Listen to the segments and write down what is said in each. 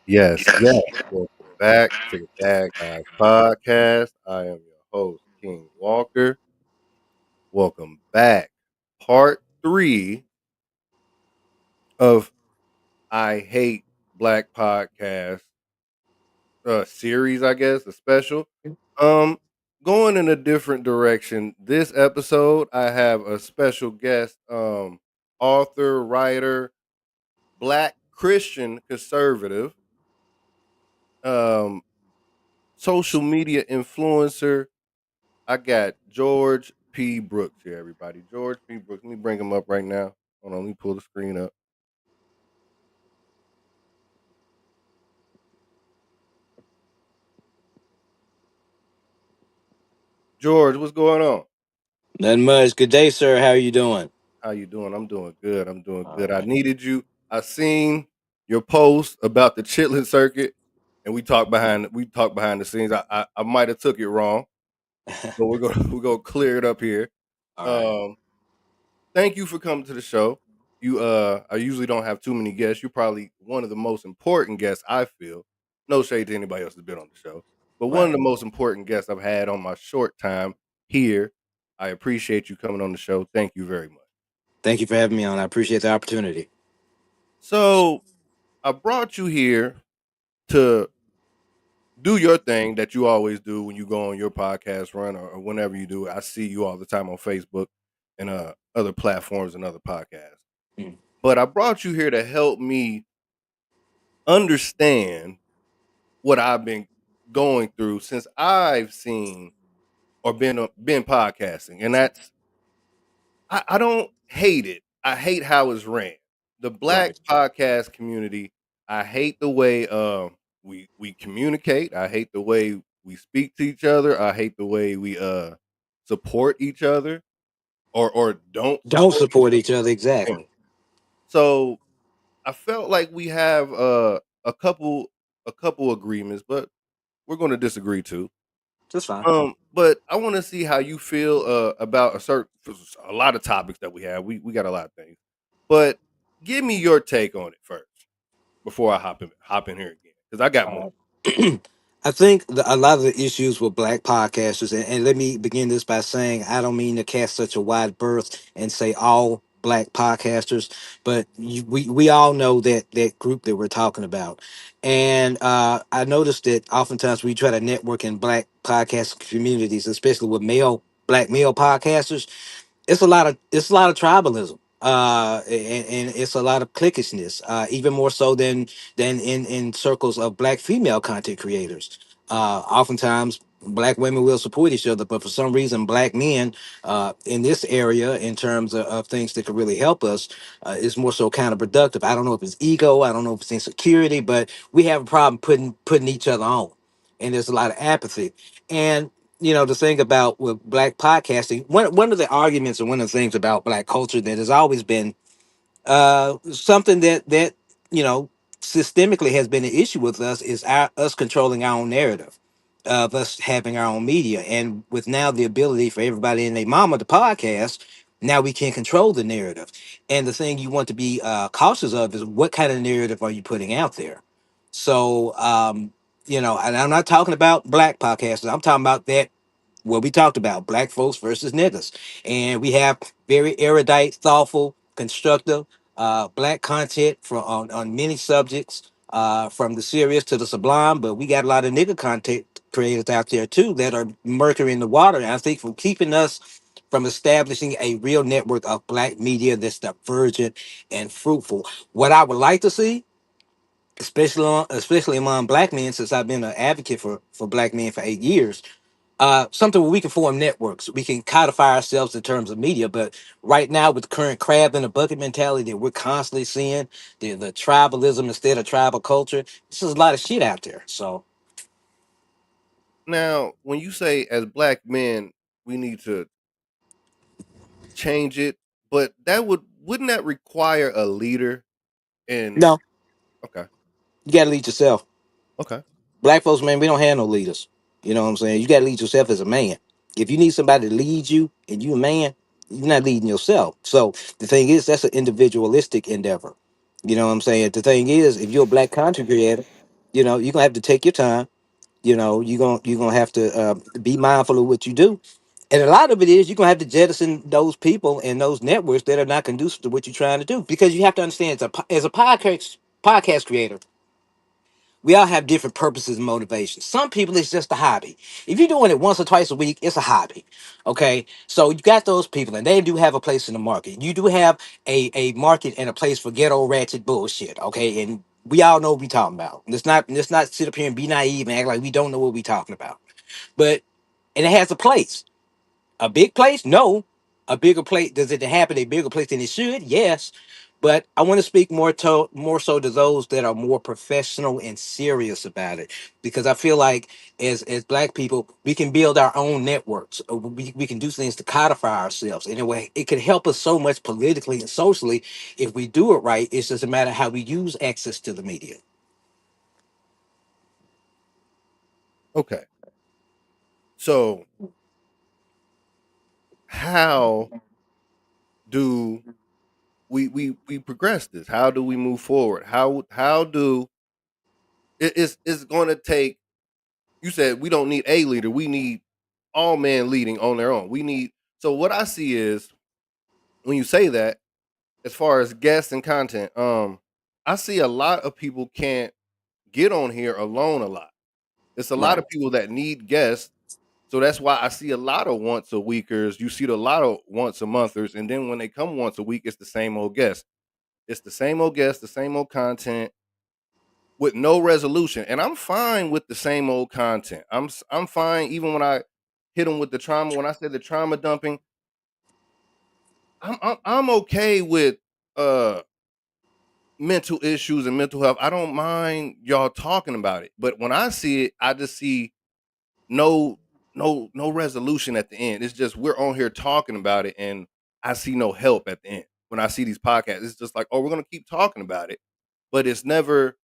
Yes. Welcome back to the Dad Guys podcast. I am your host, King Walker. Welcome back. Part three of I Hate Black Podcast series, I guess, a special. Um, Going in a different direction. This episode, I have a special guest, author, writer, black Christian conservative, um, social media influencer. I got George P. Brooks here, everybody. George P. Brooks. Let me bring him up right now. Hold on, let me pull the screen up. George, what's going on? Nothing much. Good day, sir. How are you doing? How you doing? I'm doing good. I'm doing All good. I right. needed you. I seen your post about the chitlin circuit, and we talked behind the scenes. I might have took it wrong, but we're gonna we're gonna clear it up here. All right. Um, Thank you for coming to the show. I usually don't have too many guests. You're probably one of the most important guests I feel. No shade to anybody else that's been on the show, but one of Right. the most important guests I've had on my short time here. I appreciate you coming on the show. Thank you very much. Thank you for having me on. I appreciate the opportunity. So I brought you here to do your thing that you always do when you go on your podcast run or whenever you do it. I see you all the time on Facebook and other platforms and other podcasts. Mm. But I brought you here to help me understand what I've been going through since I've seen or been podcasting, and that's I don't hate it. I hate how it's ran. The black Right. podcast community. I hate the way we communicate. I hate the way we speak to each other. I hate the way we support each other or don't Don't support each support each other other. exactly. So I felt like we have a couple agreements, but we're going to disagree too. Just fine. But I want to see how you feel about a lot of topics that we have. We got a lot of things, but give me your take on it first before I hop in here again because I got more. All right. I think a lot of the issues with black podcasters, and let me begin this by saying I don't mean to cast such a wide berth and say all black podcasters, but we all know that group that we're talking about. And I noticed that oftentimes we try to network in black podcast communities, especially with black male podcasters. It's a lot of tribalism, and it's a lot of cliquishness, even more so than in circles of black female content creators. Oftentimes black women will support each other, but for some reason black men, in this area, in terms of things that could really help us, is more so counterproductive. I don't know if it's ego, I don't know if it's insecurity, but we have a problem putting each other on, and there's a lot of apathy. And the thing about with black podcasting, one of the arguments and one of the things about black culture that has always been something that you know systemically has been an issue with us is us controlling our own narrative of us having our own media, and with now the ability for everybody and their mama to podcast, now we can control the narrative. And the thing you want to be cautious of is what kind of narrative are you putting out there. So and I'm not talking about black podcasters, I'm talking about that what we talked about, black folks versus niggas. And we have very erudite, thoughtful, constructive black content on many subjects, from the serious to the sublime. But we got a lot of nigga content creators out there too that are mercury in the water. And I think from keeping us from establishing a real network of black media that's divergent and fruitful. What I would like to see, especially among black men, since I've been an advocate for black men for 8 years, something where we can form networks. We can codify ourselves in terms of media. But right now, with the current crab in the bucket mentality that we're constantly seeing, the tribalism instead of tribal culture, this is a lot of shit out there. So Now, when you say as black men we need to change it, but wouldn't that require a leader? And no, okay, you got to lead yourself. okay. Black folks, man, we don't have no leaders. You know what I'm saying? You got to lead yourself as a man. If you need somebody to lead you and you a man, you're not leading yourself. So the thing is, that's an individualistic endeavor. You know what I'm saying? The thing is, if you're a black content creator, You're gonna have to take your time. You're gonna have to be mindful of what you do. And a lot of it is you're gonna have to jettison those people and those networks that are not conducive to what you're trying to do. Because you have to understand, as a podcast creator, we all have different purposes and motivations. Some people it's just a hobby. If you're doing it once or twice a week, it's a hobby. Okay. So you got those people and they do have a place in the market. You do have a market and a place for ghetto ratchet bullshit. Okay. And we all know what we're talking about. Let's not sit up here and be naive and act like we don't know what we're talking about. But and it has a place. A big place? No. A bigger place? Does it happen a bigger place than it should? Yes. But I want to speak more so to those that are more professional and serious about it, because I feel like as Black people, we can build our own networks. We can do things to codify ourselves in a way. It can help us so much politically and socially if we do it right. It's just a matter of how we use access to the media. Okay. So how do we progress this? How do we move forward? How do it's going to take? You said we don't need a leader. We need all men leading on their own. We need. So what I see is when you say that, as far as guests and content, I see a lot of people can't get on here alone a lot. It's a lot Right. of people that need guests. So that's why I see a lot of once a weekers. You see a lot of once a monthers, and then when they come once a week, it's the same old guest. It's the same old guest, the same old content with no resolution. And I'm fine with the same old content. I'm fine even when I hit them with the trauma. When I said the trauma dumping, I'm okay with uh mental issues and mental health. I don't mind y'all talking about it. But when I see it, I just see no no resolution at the end. It's just we're on here talking about it and I see no help at the end. When I see these podcasts, it's just like, oh, we're gonna keep talking about it, but A it's never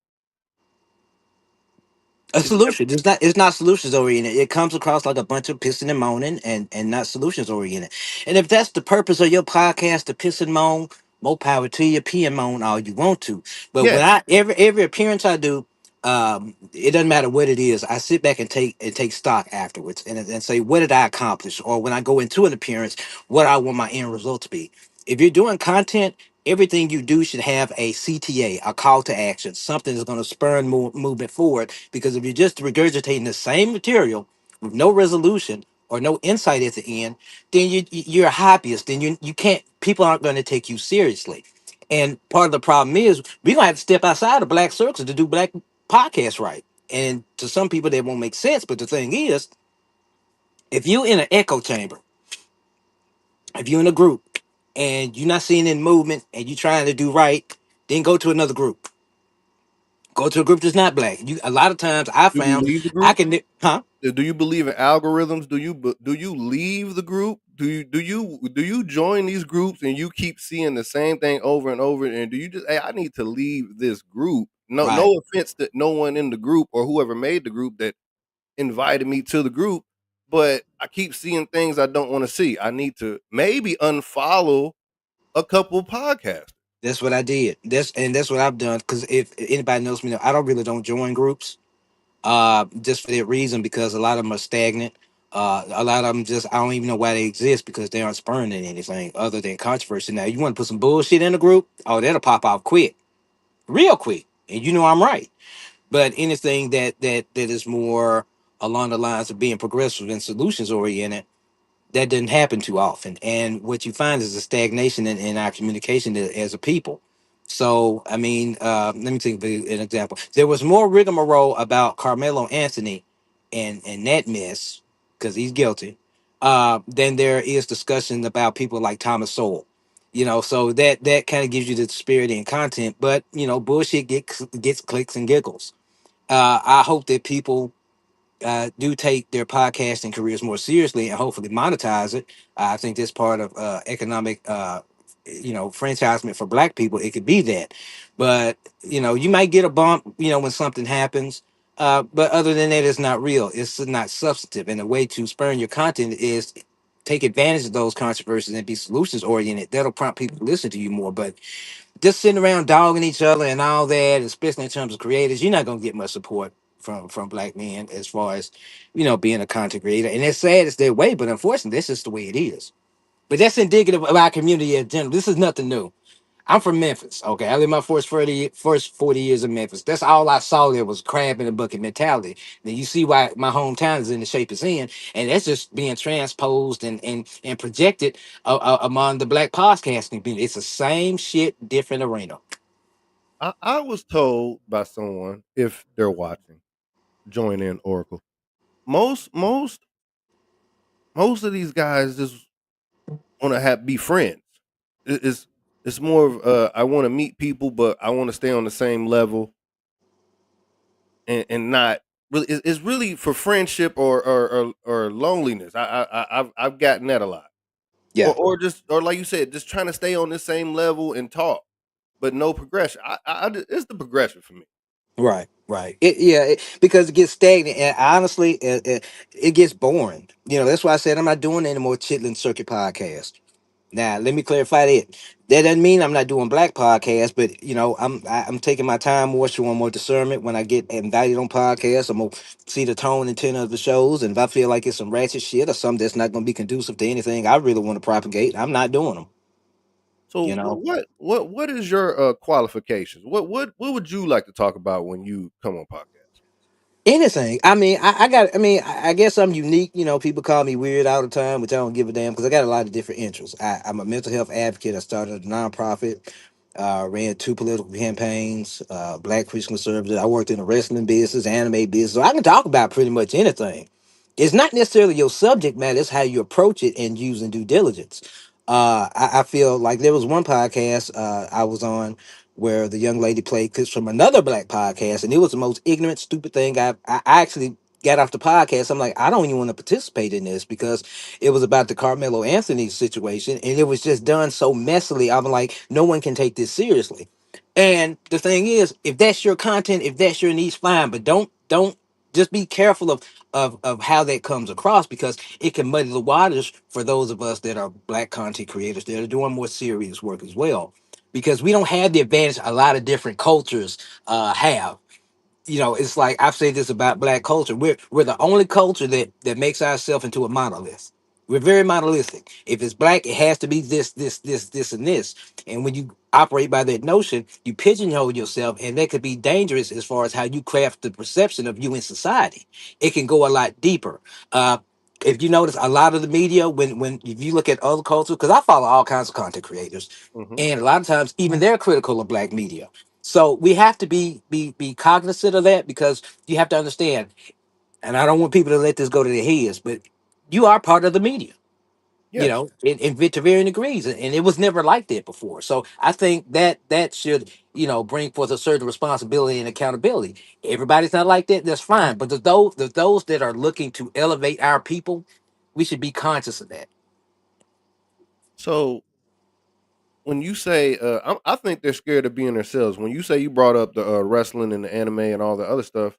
solution. It's not solutions oriented. It comes across like a bunch of pissing and moaning and not solutions oriented. And if that's the purpose of your podcast, to piss and moan, more power to you, pee and moan all you want to. But when yes. I every appearance I do, it doesn't matter what it is, I sit back and take stock afterwards and say, what did I accomplish? Or when I go into an appearance, what I want my end result to be. If you're doing content, everything you do should have a CTA, a call to action, something that's going to spur movement forward. Because if you're just regurgitating the same material with no resolution or no insight at the end, then you're a hobbyist. Then you can't. People aren't going to take you seriously. And part of the problem is we're gonna have to step outside of black circles to do black podcasts right. And to some people that won't make sense. But the thing is, if you're in an echo chamber, if you're in a group and you're not seeing any movement and you're trying to do right, then go to another group. Go to a group that's not black. You a lot of times I Do you found leave the I group? can huh? Do you believe in algorithms? Do you leave the group? Do you join these groups and you keep seeing the same thing over and over? And do you just, hey, I need to leave this group? Right. No offense to no one in the group or whoever made the group that invited me to the group, but I keep seeing things I don't want to see. I need to maybe unfollow a couple podcasts. That's what I did. That's what I've done. Because if anybody knows me, I don't really don't join groups. Just for that reason, because a lot of them are stagnant. A lot of them just I don't even know why they exist because they aren't spurring at anything other than controversy. Now you want to put some bullshit in a group, oh that'll pop off quick, real quick, and you know I'm right. But anything that is more along the lines of being progressive and solutions oriented, that doesn't happen too often. And what you find is a stagnation in our communication as a people. So, I mean, let me take an example. There was more rigmarole about Carmelo Anthony and that mess, because he's guilty, than there is discussion about people like Thomas Sowell. So that kind of gives you the spirit and content, but bullshit gets clicks and giggles. I hope that people do take their podcasting careers more seriously and hopefully monetize it. I think this part of economic, franchisement for Black people. It could be that, but you might get a bump, when something happens. But other than that, it's not real. It's not substantive. And the way to spurn your content is take advantage of those controversies and be solutions oriented. That'll prompt people to listen to you more. But just sitting around dogging each other and all that, especially in terms of creators, you're not gonna get much support from black men as far as being a content creator. And it's sad it's their way, but unfortunately, that's just the way it is. But that's indicative of our community in general. This is nothing new. I'm from Memphis. Okay, I lived my first 40 years in Memphis. That's all I saw there was crab in a bucket mentality. Then you see why my hometown is in the shape it's in, and that's just being transposed and projected among the black podcasting community. It's the same shit, different arena. I was told by someone, if they're watching, join in Oracle. Most most of these guys just want to have be friends. It's more of I want to meet people, but I want to stay on the same level and not really. It's really for friendship or loneliness. I've gotten that a lot, Yeah. or just or like you said, just trying to stay on the same level and talk, but no progression. It's the progression for me. Right, right. Because it gets stagnant, and honestly, it gets boring. That's why I said I'm not doing any more Chitlin Circuit podcast. Now, let me clarify that. That doesn't mean I'm not doing black podcasts, but I'm taking my time more, showing more discernment when I get invited on podcasts. I'm gonna see the tone and tenor of the shows, and if I feel like it's some ratchet shit or something that's not gonna be conducive to anything I really want to propagate, I'm not doing them. So You know. what is your qualifications? What would you like to talk about when you come on podcast? Anything. I mean, I guess I'm unique. People call me weird all the time, which I don't give a damn because I got a lot of different interests. I'm a mental health advocate. I started a nonprofit, ran two political campaigns, black Christian conservative. I worked in the wrestling business, anime business. So I can talk about pretty much anything. It's not necessarily your subject matter, it's how you approach it and using due diligence. I feel like there was one podcast I was on where the young lady played clips from another black podcast, and it was the most ignorant, stupid thing I actually got off the podcast. I'm like, I don't even want to participate in this because it was about the Carmelo Anthony situation, and it was just done so messily. I'm like, no one can take this seriously. And the thing is, if that's your content, if that's your niche, fine, but don't just be careful of how that comes across because it can muddy the waters for those of us that are black content creators that are doing more serious work as well because we don't have the advantage a lot of different cultures have. It's like I've said this about black culture. We're the only culture that makes ourselves into a monolith. We're very monolithic. If it's black, it has to be this, and this. And when you operate by that notion, you pigeonhole yourself, and that could be dangerous as far as how you craft the perception of you in society. It can go a lot deeper. If you notice, a lot of the media, when if you look at other cultures, because I follow all kinds of content creators, Hmm. and a lot of times even they're critical of black media. So we have to be cognizant of that because you have to understand, and I don't want people to let this go to their heads, but you are part of the media, Yes. to varying degrees, and it was never like that before. So I think that should bring forth a certain responsibility and accountability. Everybody's not like that. That's fine, but those that are looking to elevate our people, we should be conscious of that. So when you say, I think they're scared of being themselves. When you say you brought up the wrestling and the anime and all the other stuff,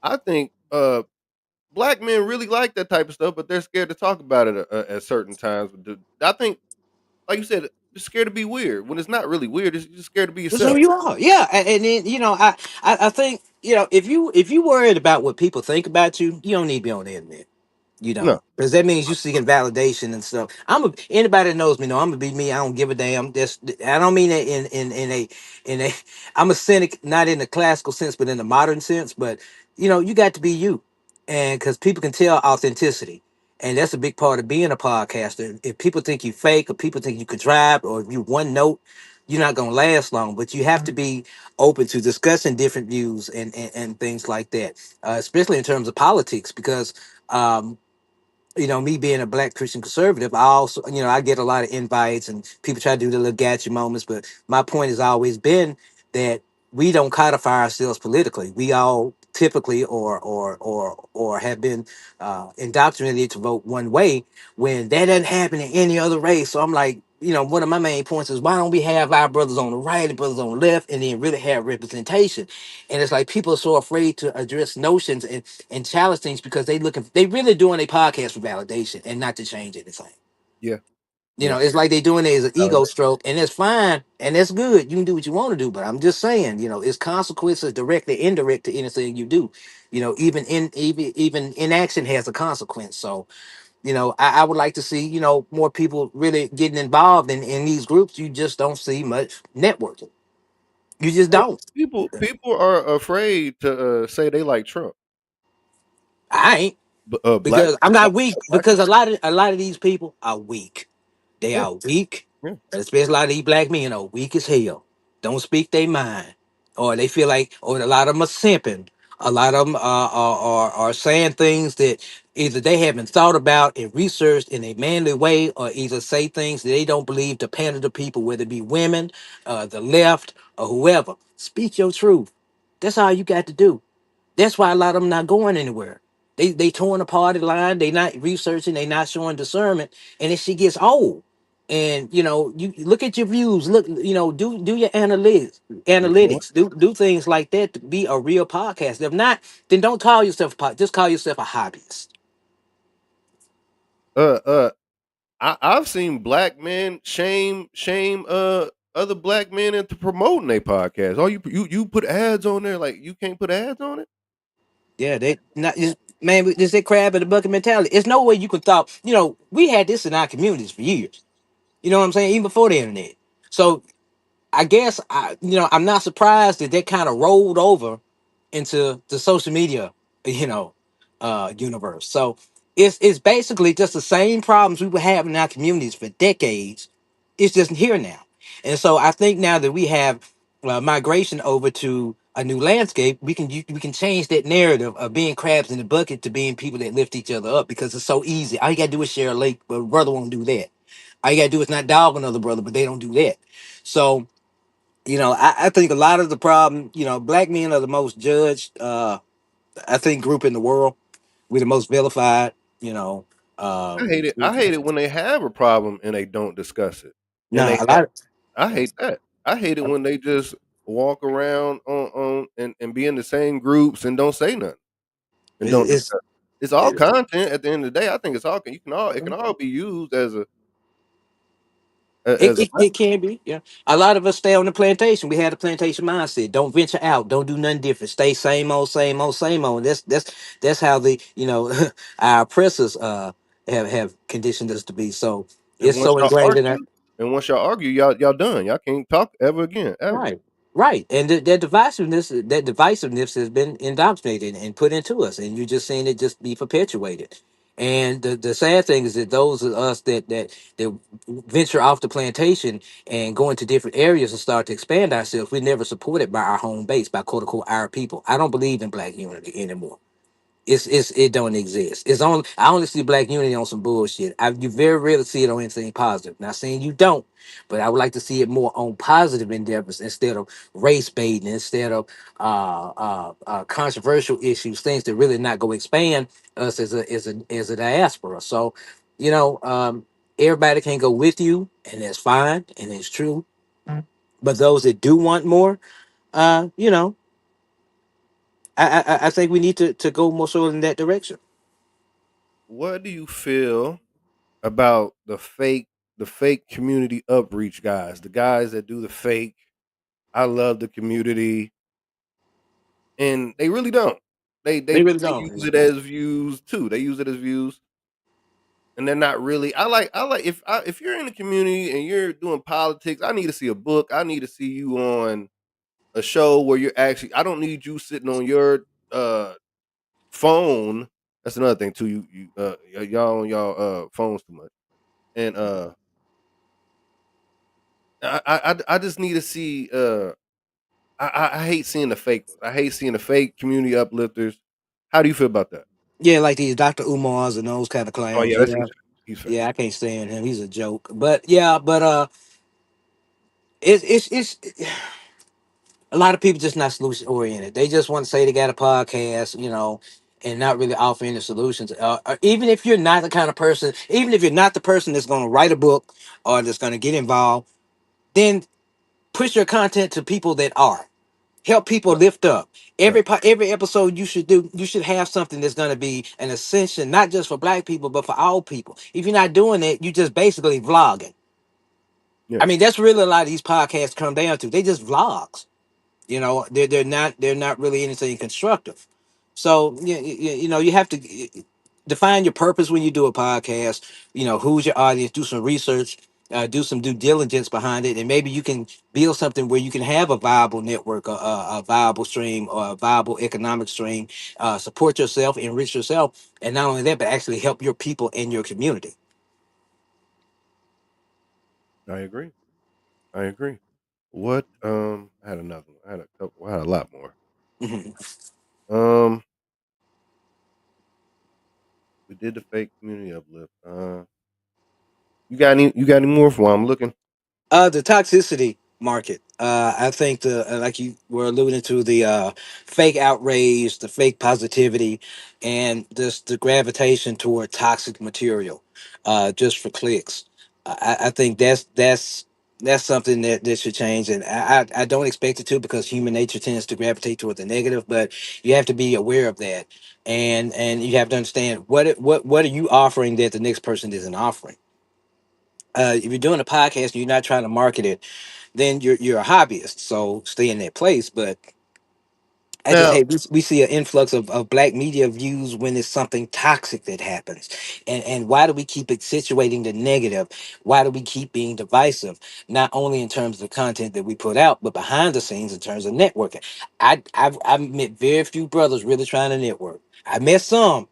I think black men really like that type of stuff, but they're scared to talk about it at certain times. I think, like you said, they're scared to be weird when it's not really weird. It's just scared to be That's who yourself. you are. Yeah, and then I think if you worried about what people think about you, you don't need to be on the internet. No. Because that means you seeking validation and stuff. Anybody that knows me know I'm gonna be me. I don't give a damn. I don't mean that in a I'm a cynic, not in the classical sense, but in the modern sense. But you got to be you, and because people can tell authenticity, and that's a big part of being a podcaster. If people think you fake, or people think you contrived, or if you one note, you're not gonna last long. But you have to be open to discussing different views and things like that, especially in terms of politics, because. Me being a black Christian conservative, I also, I get a lot of invites and people try to do the little gotcha moments. But my point has always been that we don't codify ourselves politically. We all typically or have been indoctrinated to vote one way when that doesn't happen in any other race. So I'm like, one of my main points is why don't we have our brothers on the right and brothers on the left and then really have representation? And it's like people are so afraid to address notions and challenge things because they really doing a podcast for validation and not to change anything. Yeah. You Yeah. know, it's like they doing it as an ego Validate. stroke, and it's fine and that's good. You can do what you want to do, but I'm just saying, you know, it's consequences, direct or indirect, to anything you do. You know, even inaction has a consequence. So, you know, I would like to see, you know, more people really getting involved in these groups. You just don't see much networking. You just Well, don't. people are afraid to say they like Trump. I ain't, Black because I'm not weak. black Because a lot of these people are weak. They yeah, are weak, yeah. especially a lot of these black men are weak as hell. Don't speak their mind, or they feel like, or a lot of them are simping. A lot of them are saying things that either they haven't thought about and researched in a manly way, or either say things that they don't believe to pander to people, whether it be women, the left, or whoever. Speak your truth. That's all you got to do. That's why a lot of them not going anywhere. They torn the party line. They not researching. They not showing discernment, and then she gets old. And you know, you look at your views. Look, you know, do your analytics. You know what? Do things like that to be a real podcast. If not, then don't call yourself just call yourself a hobbyist. Uh, uh, I've seen black men shame other black men into promoting their podcast. Oh, you put ads on there, like you can't put ads on it. Yeah, they not just man. This that crab in the bucket mentality. It's no way you could thought. You know, we had this in our communities for years. You know what I'm saying? Even before the internet. So I guess I'm not surprised that that kind of rolled over into the social media, you know, universe. So it's basically just the same problems we were having in our communities for decades. It's just here now, and so I think now that we have migration over to a new landscape, we can change that narrative of being crabs in the bucket to being people that lift each other up because it's so easy. All you gotta do is share a lake, but a brother won't do that. All you gotta do is not dog another brother, but they don't do that. So I think a lot of the problem, black men are the most judged, I think, group in the world. We're the most vilified, you know. I Um, hate it. I hate it when they have a problem and they don't discuss it. And no, a lot. I hate that. I hate it when they just walk around and be in the same groups and don't say nothing and don't It's, discuss. It's all it's content at the end of the day. I think it's all it can all be used as it, a it, it can be. Yeah, a lot of us stay on the plantation. We had a plantation mindset. Don't venture out. Don't do nothing different. Stay same old, same old, same old. That's how the our oppressors have conditioned us to be. So and it's so ingrained in our. once y'all argue, y'all done. Y'all can't talk ever again, ever. Right, right, and that divisiveness has been indoctrinated and put into us, and you're just seeing it just be perpetuated. And the sad thing is that those of us that venture off the plantation and go into different areas and start to expand ourselves, we're never supported by our home base, by quote unquote our people. I don't believe in black unity anymore. It don't exist. I only see black unity on some bullshit. You very rarely see it on anything positive. Not saying you don't, but I would like to see it more on positive endeavors instead of race baiting, instead of controversial issues, things that really not go expand us as a diaspora. So, you know, um, everybody can go with you, and that's fine and it's true. But those that do want more, uh, you know, I think we need to go more so in that direction. What do you feel about the fake community outreach guys, the guys that do the fake? I love the community, and they really don't. They really They don't. use it as views too. They use it as views, and they're not really. I like if you're in the community and you're doing politics. I need to see a book. I need to see you on a show where you're actually. I don't need you sitting on your phone. That's another thing too. Y'all on y'all phones too much, and I just need to see. I hate seeing the fake ones. I hate seeing the fake community uplifters. How do you feel about that? Yeah, like these Dr. Umars and those kind of Oh clowns. yeah, that's Yeah. he's fake. Yeah, I can't stand him. He's a joke. But yeah, it's a lot of people just not solution oriented. They just want to say they got a podcast, and not really offer any solutions. Even if you're not the kind of person, even if you're not the person that's going to write a book or that's going to get involved, then push your content to people that are. Help people Right, lift up. right. Every episode you should do, you should have something that's going to be an ascension, not just for black people, but for all people. If you're not doing it, you just basically vlogging. Yeah, I mean, that's really a lot of these podcasts come down to. They just vlogs. They're not really anything constructive. So you know, you have to define your purpose when you do a podcast. You know, who's your audience, do some research, do some due diligence behind it, and maybe you can build something where you can have a viable network, a viable stream, or a viable economic stream. Support yourself, enrich yourself, and not only that, but actually help your people in your community. I agree. I agree. What, I had another one. I had a couple I had a lot more. Mhm. Um, we did the fake community uplift. You got any more for while I'm looking? The toxicity market. I think like you were alluding to, the fake outrage, the fake positivity, and this the gravitation toward toxic material, just for clicks. I think that's something that should change, and I don't expect it to, because human nature tends to gravitate toward the negative. But you have to be aware of that, and you have to understand what are you offering that the next person isn't offering. If you're doing a podcast and you're not trying to market it, then you're a hobbyist. So stay in that place. But I just Now, hey, we see an influx of black media views when it's something toxic that happens. And why do we keep accentuating the negative? Why do we keep being divisive? Not only in terms of the content that we put out, but behind the scenes in terms of networking. I've met very few brothers really trying to network. I met some,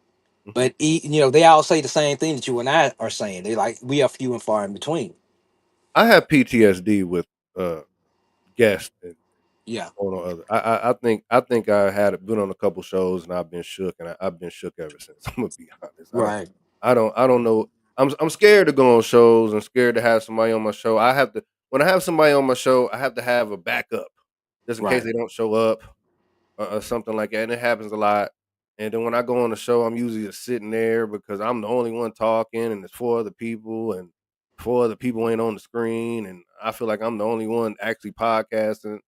mhm. but you know, they all say the same thing that you and I are saying. They like, we are few and far in between. I have PTSD with uh guests and Yeah. on other. I think I had been on a couple shows and I've been shook and I've been shook ever since. I'm gonna be honest. Right. I don't know. I'm scared to go on shows. I'm scared to have somebody on my show. I have to when I have somebody on my show, I have to have a backup just in case Right. they don't show up or something like that. And it happens a lot. And then when I go on the show, I'm usually just sitting there because I'm the only one talking, and it's four other people, and four other people ain't on the screen, and I feel like I'm the only one actually podcasting.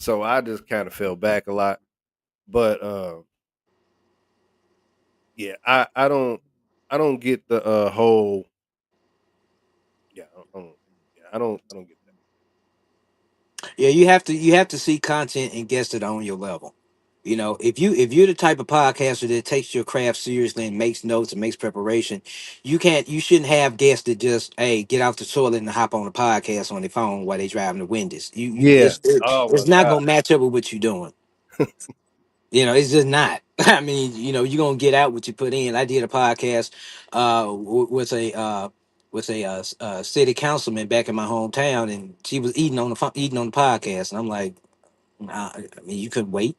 So I just kind of fell back a lot. But yeah, I don't get the whole yeah I don't yeah I don't get that. Yeah, you have to see content and guests that are on your level. You know, if you're the type of podcaster that takes your craft seriously and makes notes and makes preparation, you shouldn't have guests that just, hey, get off the toilet and hop on a podcast on their phone while they driving the windows. Yeah. Oh It's my not god. gonna match up with what you're doing. You know, it's just not. I mean, you know, you're gonna get out what you put in. I did a podcast with a city councilman back in my hometown, and she was eating on the podcast, and I'm like, nah, I mean, you couldn't wait,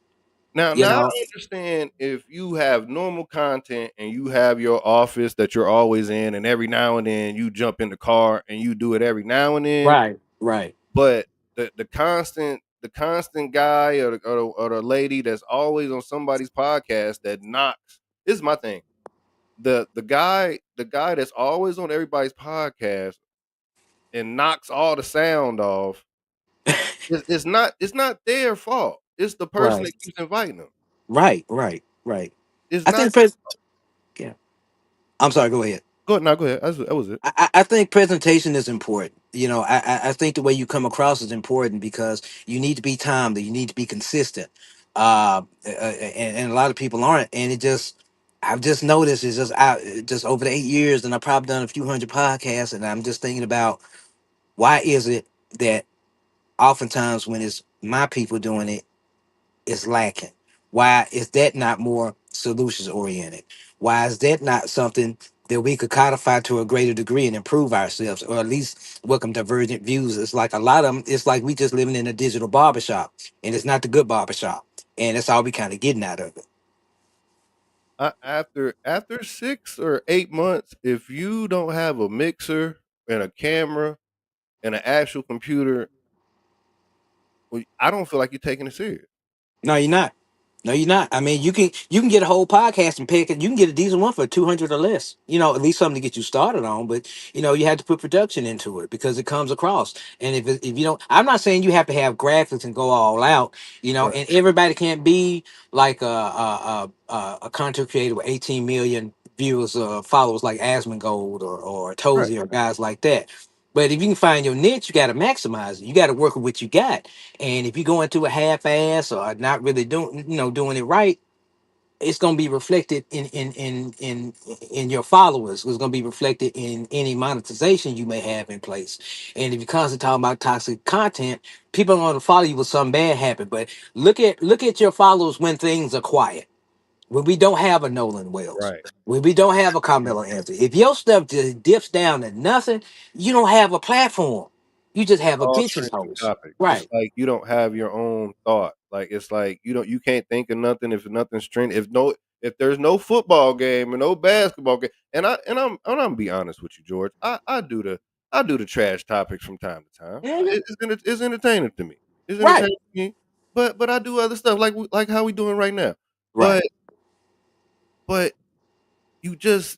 you Now know? I understand if you have normal content and you have your office that you're always in, and every now and then you jump in the car and you do it every now and then. Right, right. But the constant guy or the lady that's always on somebody's podcast that knocks. This is my thing. The guy that's always on everybody's podcast and knocks all the sound off. It's not their fault. It's the person Right, that keeps inviting them. right, right, right. It's I not think their yeah. I'm sorry. Go ahead. go ahead. No, go ahead. That was it. I think presentation is important. You know, I think the way you come across is important, because you need to be timely, you need to be consistent, and a lot of people aren't. And I've just noticed, it's just over the 8 years, and I've probably done a few hundred podcasts, and I'm just thinking about, why is it that oftentimes when it's my people doing it, is lacking? Why is that not more solutions oriented? Why is that not something that we could codify to a greater degree and improve ourselves, or at least welcome divergent views? It's like a lot of them, it's like we just living in a digital barbershop, and it's not the good barbershop. And that's all we kind of getting out of it. After 6 or 8 months, if you don't have a mixer and a camera and an actual computer, well, I don't feel like you're taking it serious. No, you're not. No, you're not. I mean, you can get a whole podcast and pick it. You can get a decent one for 200 or less. At least something to get you started on. But you have to put production into it because it comes across. And if you don't, I'm not saying you have to have graphics and go all out. Right, And everybody can't be like a content creator with 18 million viewers, followers like Asmongold or right. Tozy or guys like that. But if you can find your niche, you got to maximize it. You got to work with what you got. And if you go into a half ass or not really doing it right, it's gonna be reflected in your followers. It's gonna be reflected in any monetization you may have in place. And if you're constantly talking about toxic content, people are gonna follow you when something bad happen. But look at your followers when things are quiet. When we don't have a Nolan Wells. Right. When we don't have a Yeah. Carmelo Anthony. If your stuff just dips down to nothing, you don't have a platform. You just have a All bitches trending host. topics. It's Right. like you don't have your own thought. Like it's like you can't think of nothing if nothing's trending. If there's no football game and no basketball game, and I'm be honest with you, George. I do the trash topics from time to time. Mhm. It's entertaining to me. It's Right. entertaining to me. But I do other stuff like how we doing right now. Right. But but you just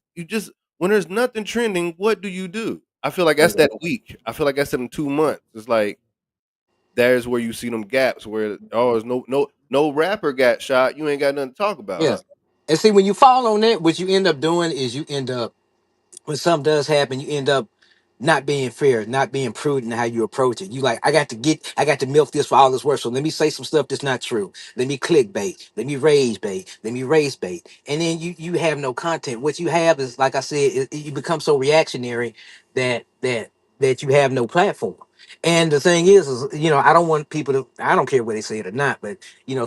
when there's nothing trending, what do you do? I feel like that's that week. I feel like that's in 2 months. It's like there's where you see them gaps where there's no rapper got shot. You ain't got nothing to talk about, Yeah. huh? And see, when you fall on that, what you end up doing is you end up when something does happen, you end up not being fair, not being prudent in how you approach it. You like, I got to milk this for all it's worth. So let me say some stuff that's not true. Let me clickbait. Let me rage bait. Let me race bait. And then you have no content. What you have is, like I said, you become so reactionary that that you have no platform. And the thing is, I don't want people to. I don't care whether they say it or not, but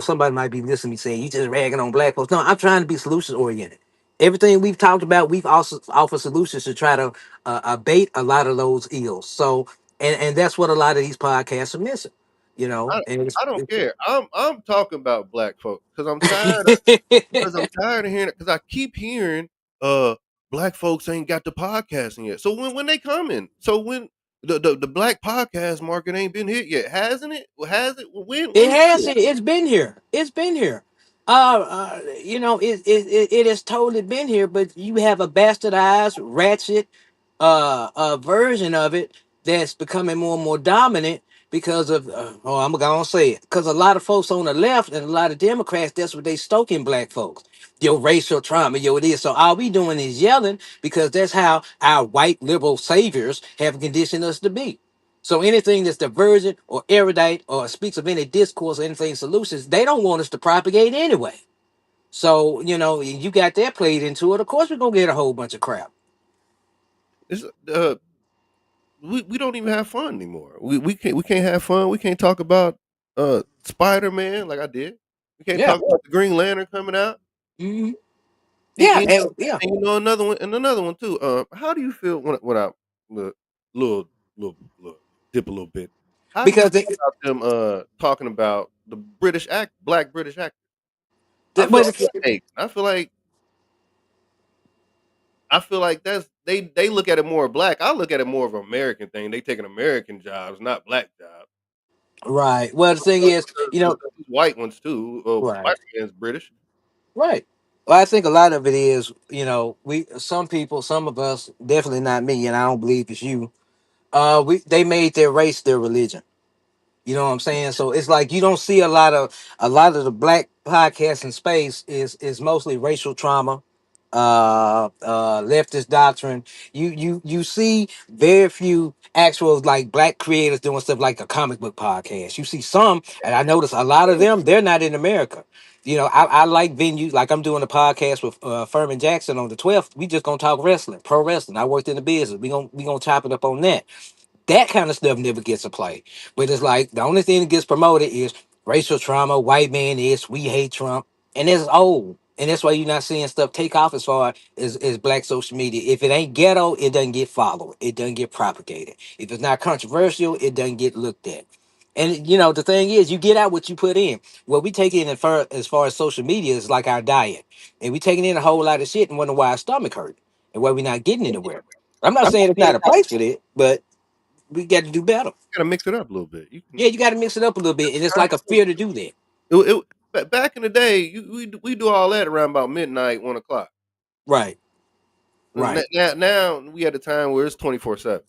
somebody might be listening to me saying you just ragging on black folks. No, I'm trying to be solutions oriented. Everything we've talked about, we've also offered solutions to try to abate a lot of those ills. So, and that's what a lot of these podcasts are missing. I And I don't care. I'm talking about black folks because I'm tired of hearing it. Because I keep hearing, uh, black folks ain't got the podcasting yet. So when they coming? So when the black podcast market ain't been hit yet, hasn't it? Has it? When It is has it? it. It's been here. It's been here. It has totally been here. But you have a bastardized, ratchet, version of it that's becoming more and more dominant because of. I'm gonna say it because a lot of folks on the left and a lot of Democrats. That's what they stoking black folks. Your racial trauma, it is. So all we doing is yelling because that's how our white liberal saviors have conditioned us to be. So anything that's divergent or erudite or speaks of any discourse or anything solutions, they don't want us to propagate anyway. So, you got that played into it. Of course, we're gonna get a whole bunch of crap. It's we don't even have fun anymore. We can't have fun. We can't talk about Spider-Man like I did. We can't Yeah. talk about the Green Lantern coming out. hmm And, Yeah. and, Yeah. and another one too. How do you feel when I uh, little little dip a little bit? How do you Because feel about them talking about the black British actor? I feel well, like it's hate. I feel like they look at it more black. I look at it more of an American thing. They taking American jobs, not black jobs. right. Well, the thing is, There's white ones too. right, Spider-Man's British. right. Well, I think a lot of it is, we some people, some of us, definitely not me, and I don't believe it's you. They made their race their religion. You know what I'm saying? So it's like you don't see a lot of the black podcasting space is mostly racial trauma, leftist doctrine. You see very few actual like black creators doing stuff like a comic book podcast. You see some, and I notice a lot of them, they're not in America. I like venues like I'm doing a podcast with Furman Jackson on the 12th. We just gonna talk wrestling, pro wrestling. I worked in the business. We gonna chop it up on that kind of stuff never gets a play. But it's like the only thing that gets promoted is racial trauma, white man is, we hate Trump. And it's old. And that's why you're not seeing stuff take off as far as black social media. If it ain't ghetto, it doesn't get followed. It doesn't get propagated. If it's not controversial, it doesn't get looked at. And the thing is, you get out what you put in. What we take in as far as social media is like our diet. And we taking in a whole lot of shit and wonder why our stomach hurt and why we're not getting anywhere. I'm not saying it's not a place for it, but we got to do better. Gotta mix it up a little bit. You can Yeah, you got to mix it up a little bit, and it's like a fear to do that. back in the day, we do all that around about midnight, 1 o'clock. Right, And right. now we at a time where it's 24/7.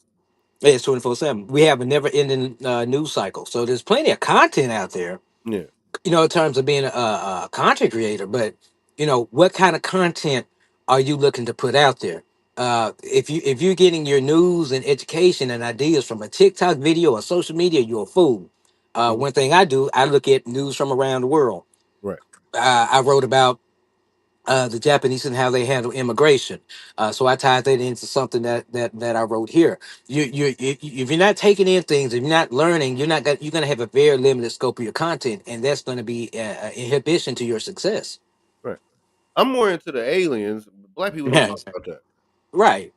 Yeah, it's 24/7. We have a never ending news cycle. So there's plenty of content out there, Yeah. in terms of being a content creator. But, what kind of content are you looking to put out there? If you're getting your news and education and ideas from a TikTok video or social media, you're a fool. Mhm. One thing I do, I look at news from around the world. Right. I wrote about the Japanese and how they handle immigration. So I tied that into something that I wrote here. If you're not taking in things, if you're not learning, you're gonna have a very limited scope of your content, and that's gonna be inhibition to your success. Right. I'm more into the aliens. Black people don't talk about that. Right,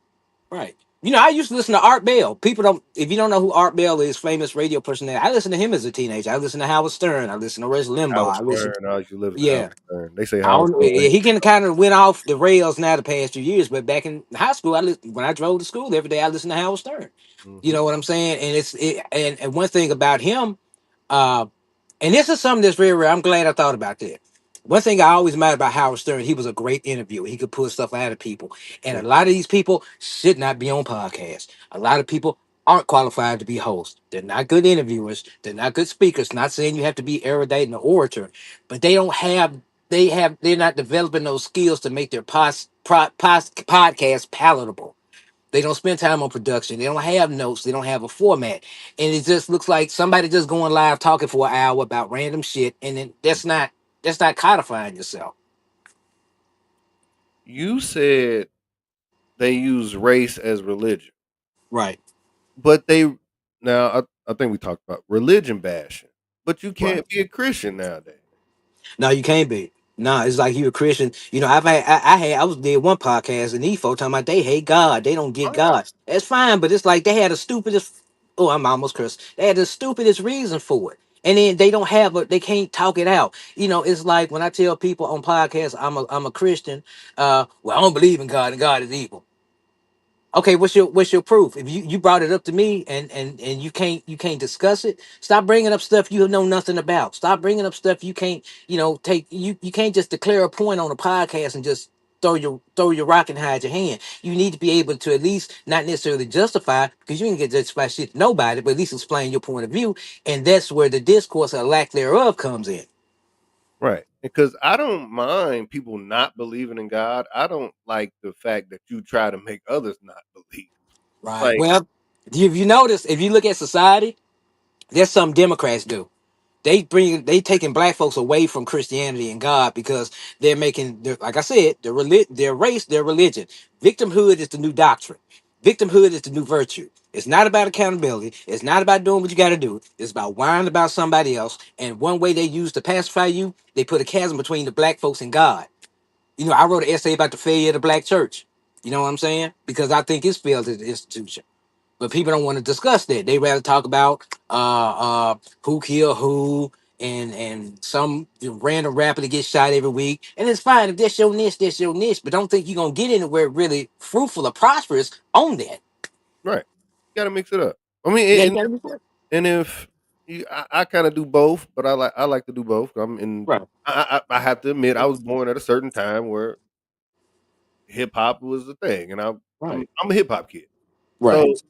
right. I used to listen to Art Bell. People don't. If you don't know who Art Bell is, famous radio personality. I listened to him as a teenager. I listened to Howard Stern. I listened to Rush Limbaugh. Howard I listened. Stern, I used to listen to Howard Yeah, Stern. They say I Howard don't. Stern ain't He can kind of went off the rails now the past 2 years, but back in high school, when I drove to school every day, I listened to Howard Stern. You mhm. know what I'm saying? And and one thing about him, uh, and this is something that's very rare. I'm glad I thought about that. One thing I always admired about Howard Stern, he was a great interviewer. He could pull stuff out of people, and a Yeah. lot of these people should not be on podcasts. A lot of people aren't qualified to be hosts. They're not good interviewers. They're not good speakers. Not saying you have to be erudite and an orator, but they don't have. They're not developing those skills to make their podcast palatable. They don't spend time on production. They don't have notes. They don't have a format, and it just looks like somebody just going live talking for an hour about random shit, and then that's not codifying yourself. You said they use race as religion, Right. but I think we talked about religion bashing, but you Right. can't be a Christian nowadays. No, you can't be. No, it's like you a Christian. I was did one podcast and these folks talking about they hate God. They don't get Oh yeah. God. That's fine, but it's like they had the stupidest. Oh, I'm almost cursed. They had the stupidest reason for it, and then they don't have a. They can't talk it out. It's like when I tell people on podcasts I'm a Christian. Well, I don't believe in God and God is evil. Okay, what's your proof? If you brought it up to me and you can't discuss it, stop bringing up stuff you know nothing about. Stop bringing up stuff you can't take. You can't just declare a point on a podcast and just throw your rock and hide your hand. You need to be able to at least not necessarily justify, because you can get judged by shit to nobody, but at least explain your point of view, and that's where the discourse or lack thereof comes in. Right. Because I don't mind people not believing in God. I don't like the fact that you try to make others not believe. Right. Like, Well, if you notice, if you look at society, there's some Democrats do. They taking black folks away from Christianity and God because they're making like I said, their race, their religion. Victimhood is the new doctrine. Victimhood is the new virtue. It's not about accountability. It's not about doing what you got to do. It's about whining about somebody else. And one way they use to pacify you, they put a chasm between the black folks and God. I wrote an essay about the failure of the black church. You know what I'm saying? Because I think it's failed as an institution, but people don't want to discuss that. They rather talk about who killed who, and some random rapper that gets shot every week. And it's fine if that's your niche, that's your niche. But don't think you're gonna get anywhere really fruitful or prosperous on that. right. You gotta mix it up. I mean, Yeah, you and gotta be fair. and if I kind of do both, but I like to do both. I'm in. Right, I have to admit, I was born at a certain time where hip hop was the thing, and right, I'm a hip hop kid. right. So,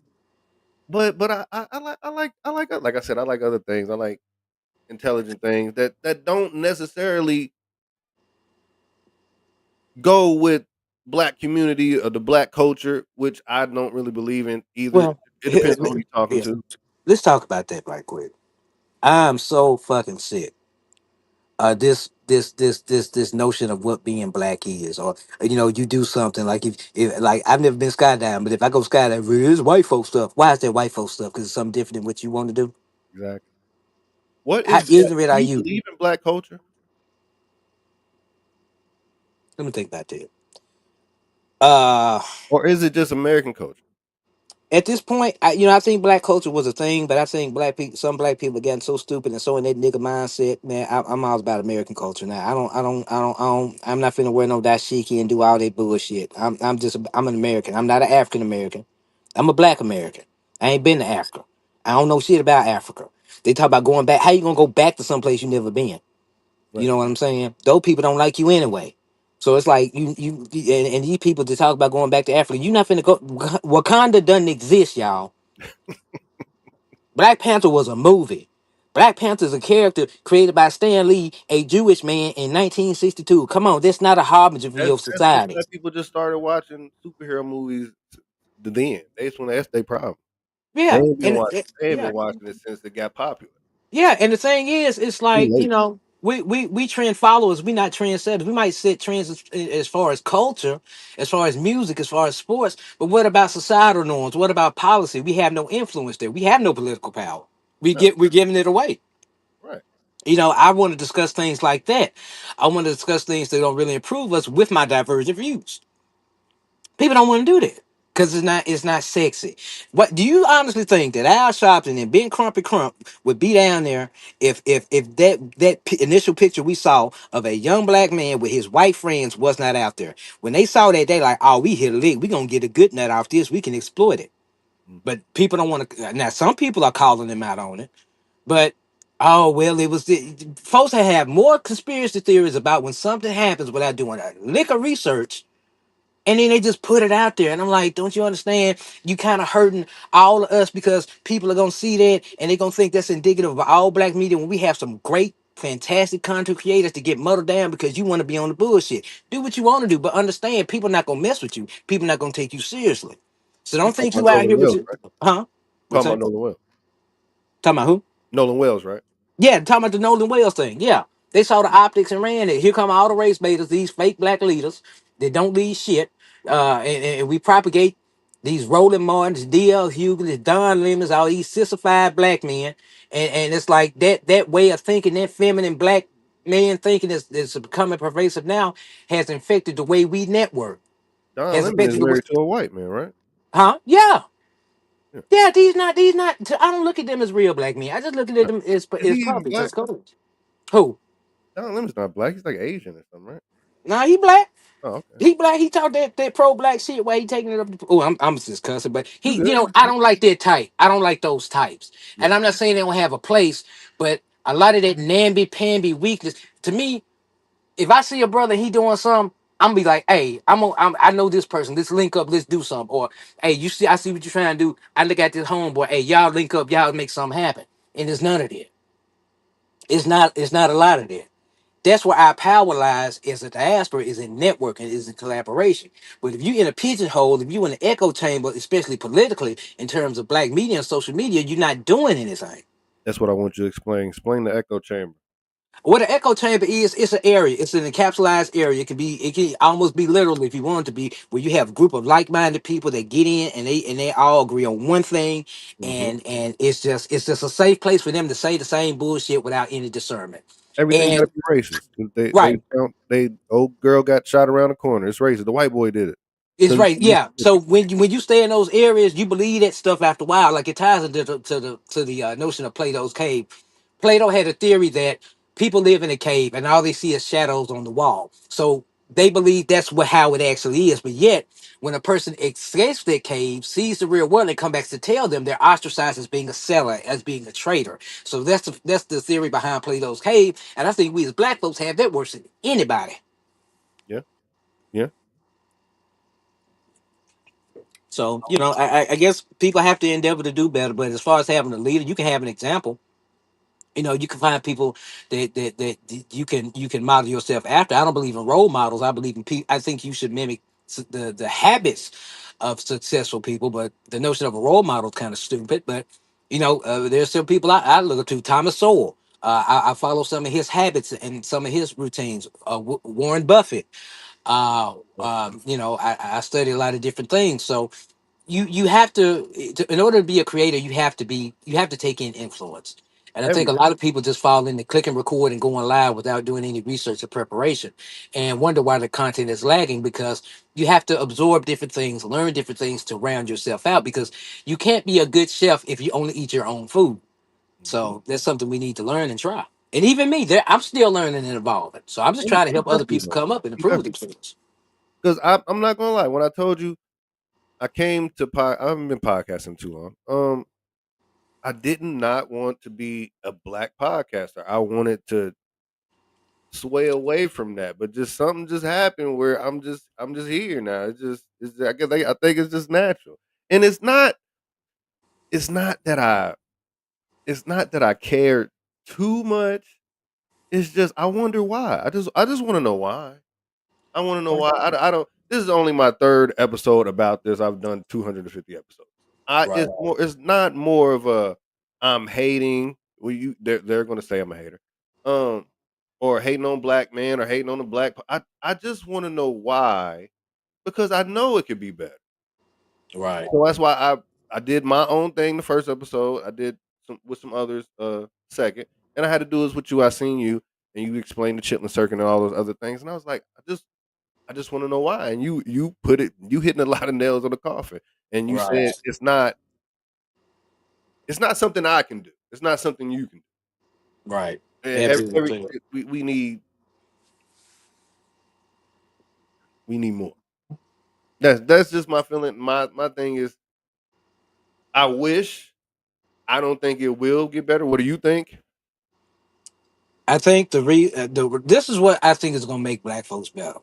but like I said, I like other things. I like intelligent things that don't necessarily go with black community or the black culture, which I don't really believe in either. Well, It depends on who you're talking yeah. to. Let's talk about that right quick. I'm so fucking sick. This notion of what being black is, or you do something like if like I've never been skydiving, but if I go skydiving, well, it's white folk stuff. Why is that white folk stuff? Because it's something different than what you want to do. Exactly. What How is black? ignorant Do are you you? believe in black culture, Let me think about that. Uh, or is it just American culture? at this point, I think black culture was a thing, but I think some black people are getting so stupid and so in that nigga mindset. Man, I'm all about American culture now. I'm not finna wear no dashiki and do all that bullshit. I'm an American. I'm not an African American. I'm a black American. I ain't been to Africa. I don't know shit about Africa. They talk about going back. How you gonna go back to someplace you never been? You Right. know what I'm saying? Those people don't like you anyway. So it's like and these people to talk about going back to Africa. You not finna go. Wakanda doesn't exist, y'all. Black Panther was a movie. Black Panther is a character created by Stan Lee, a Jewish man in 1962. Come on, that's not a harbinger for That's your that's just society. why people just started watching superhero movies. Then that's their problem. They Yeah, ain't been and watching. They ain't yeah, been watching it since it got popular. yeah, and the thing is, it's Too like, late. we trend followers. We not trendsetters. We might set trends as far as culture, as far as music, as far as sports. But what about societal norms? What about policy? We have no influence there. We have no political power. No. We're giving it away. Right. I want to discuss things like that. I want to discuss things that don't really improve us with my divergent views. People don't want to do that because it's not sexy. What do you honestly think that Al Sharpton and Ben Crumpy Crump would be down there if initial picture we saw of a young black man with his white friends was not out there? When they saw that, they like, oh, we hit a lick. We gonna get a good nut off this. We can exploit it. Mhm. But people don't want to. Now, some people are calling them out on it, but. Oh well, it was folks that have more conspiracy theories about when something happens without doing a lick of research, and then they just put it out there. And I'm like, don't you understand? You kind of hurting all of us because people are going to see that and they're going to think that's indicative of all black media when we have some great, fantastic content creators to get muddled down because you want to be on the bullshit. Do what you want to do, but understand people not going to mess with you. People not going to take you seriously. So You don't talking think about you out Nolan here with Wells, your, right? huh? What's Talking about that? Nolan Wells. Talking about who? Nolan Wells, right? Yeah, talking about the Nolan Wales thing. Yeah. They saw the optics and ran it. Here come all the race baiters, these fake black leaders that don't lead shit. And we propagate these Roland Martins, D.L. Hughley's, Don Lemons, all these sissified black men. And it's like that way of thinking, that feminine black man thinking is becoming pervasive now, has infected the way we network. Don Has Lemon is affected the way, married to a white man, right? huh? Yeah. Yeah. Yeah, these not I don't look at them as real black men. I just look at Uh, them as Is he even puppets, black? as codes. Who? Don Lemon's not black. He's like Asian or something, right? Nah, he black. Oh, okay. He black. He talk that pro black shit while he taking it up. Oh, I'm just cussing, but You he, good? I don't like that type. I don't like those types. Yeah. And I'm not saying they don't have a place, but a lot of that namby pamby weakness to me. If I see a brother, he doing something, I'm be like, hey, I know this person. Let's link up. Let's do something. Or hey, I see what you're trying to do. I look at this homeboy. Hey, y'all link up. Y'all make something happen. And there's none of that. It's not a lot of that. That's where our power lies as a diaspora, is in networking, is in collaboration. But if you in a pigeonhole, if you in an echo chamber, especially politically, in terms of black media and social media, you're not doing anything. That's what I want you to explain. Explain the echo chamber. What an echo chamber is, it's an area, it's an encapsulated area. It can almost be literal if you want it to be, where you have a group of like-minded people that get in and they all agree on one thing, Hmm. and it's just a safe place for them to say the same bullshit without any discernment. Everything got And to be racist. They right. found old girl got shot around the corner. It's racist. The white boy did it It's because right, yeah. So when you stay in those areas, you believe that stuff after a while. Like it ties into the notion of Plato's cave. Plato had a theory that people live in a cave and all they see is shadows on the wall. So they believe that's how it actually is. But yet, when a person escapes that cave, sees the real world, and come back to tell them, they're ostracized as being a seller, as being a traitor. So that's the theory behind Plato's cave. And I think we as black folks have that worse than anybody. yeah, yeah. So, I guess people have to endeavor to do better. But as far as having a leader, you can have an example. You can find people that you can model yourself after. I don't believe in role models. I believe in people. I think you should mimic the habits of successful people. But the notion of a role model is kind of stupid. But there's some people I look up to. Thomas Sowell. I follow some of his habits and some of his routines. Warren Buffett. I study a lot of different things. So you have to, in order to be a creator, you have to take in influence. And I think a Everything. lot of people just fall into click and record and going live without doing any research or preparation, and wonder why the content is lagging, because you have to absorb different things, learn different things to round yourself out, because you can't be a good chef if you only eat your own food. Hmm. So that's something we need to learn and try. And even me, I'm still learning and evolving, so I'm just You trying to help other definitely people know. come up and You improve definitely themselves. because I'm not gonna lie. When I told you I came to I haven't been podcasting too long. I did not want to be a black podcaster. I wanted to sway away from that, but just something just happened where I'm just here now. I guess I think it's just natural, and it's not that I it's not that I care too much. It's just I wonder why. I just want to know why. I want to know why. I don't. This is only my third episode about this. I've done 250 episodes. Right. It's not more of a I'm hating. Well, they're going to say I'm a hater, um, or hating on black men or hating on the black. I just want to know why because I know it could be better. Right. So that's why I did my own thing the first episode. I did some with some others second, and I had to do this with you. I seen you and you explained the Chitlin circuit and all those other things, and I was like, I just want to know why. And you hitting a lot of nails on the coffin. And you said Right. it's not something I can do. It's not something you can Right. do. Absolutely. We need more. That's just my feeling. My thing is I wish. I don't think it will get better. What do you think? I think this is what I think is gonna make black folks better.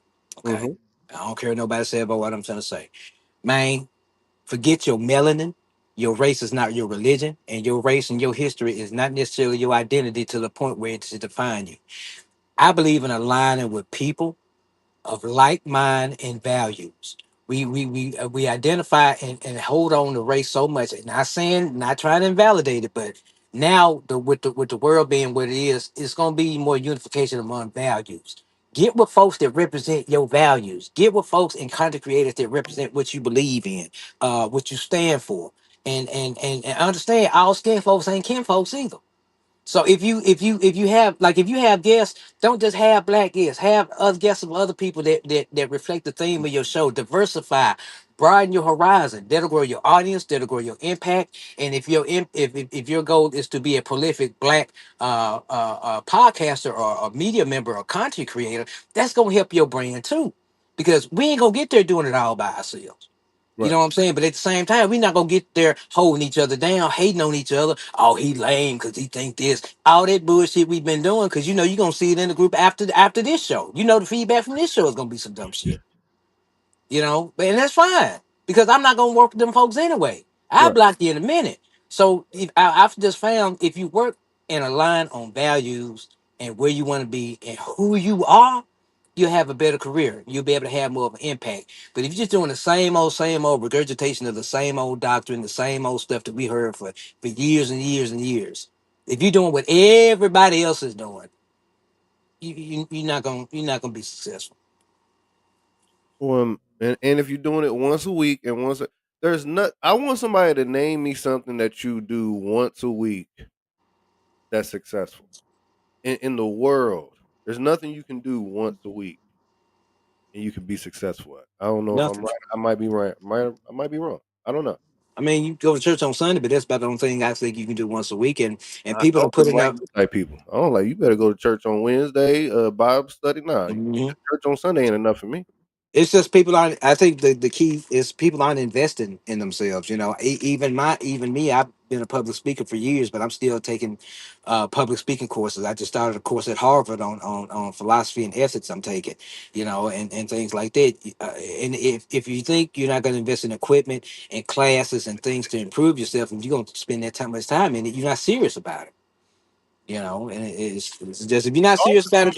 Okay, Hmm. I don't care what nobody say about what I'm trying to say. Man, forget your melanin. Your race is not your religion, and your race and your history is not necessarily your identity to the point where it's to define you. I believe in aligning with people of like mind and values. We identify and hold on to race so much. Not saying, not trying to invalidate it, but now with the world being what it is, it's gonna be more unification among values. Get with folks that represent your values. Get with folks and content creators that represent what you believe in, what you stand for. And understand all skin folks ain't kin folks either. So if you have guests, don't just have black guests. Have other guests of other people that reflect the theme of your show. Diversify, broaden your horizon. That'll grow your audience. That'll grow your impact. And if your goal is to be a prolific black podcaster or media member or content creator, that's gonna help your brand too, because we ain't gonna get there doing it all by ourselves. You Right. know what I'm saying? But at the same time, we're not gonna get there holding each other down, hating on each other. Oh, he lame because he think this. All that bullshit we've been doing, because you're gonna see it in the group after this show. The feedback from this show is gonna be some dumb shit. And that's fine, because I'm not gonna work with them folks anyway. I Right. block you in a minute. So I've just found, if you work and align on values and where you want to be and who you are, you'll have a better career. You'll be able to have more of an impact. But if you're just doing the same old regurgitation of the same old doctrine, the same old stuff that we heard for years and years and years, if you're doing what everybody else is doing, you're not gonna be successful. And if you're doing it once a week and there's not I want somebody to name me something that you do once a week that's successful in the world. There's nothing you can do once a week and you can be successful at. I don't know if I'm Nothing. right. I might be right. I might be wrong. I don't know. I mean, you go to church on Sunday, but that's about the only thing I think you can do once a week. And I people are don't even putting like up. those type people. I don't like you better go to church on Wednesday, Bible study. Nah, Mhm. church on Sunday ain't enough for me. It's just people aren't. I think the key is people aren't investing in themselves. Even me. I've been a public speaker for years, but I'm still taking public speaking courses. I just started a course at Harvard on philosophy and ethics. I'm taking, and things like that. And if you think you're not going to invest in equipment and classes and things to improve yourself, and you're going to spend that much time in it, you're not serious about it. And it's just, if you're not serious about it,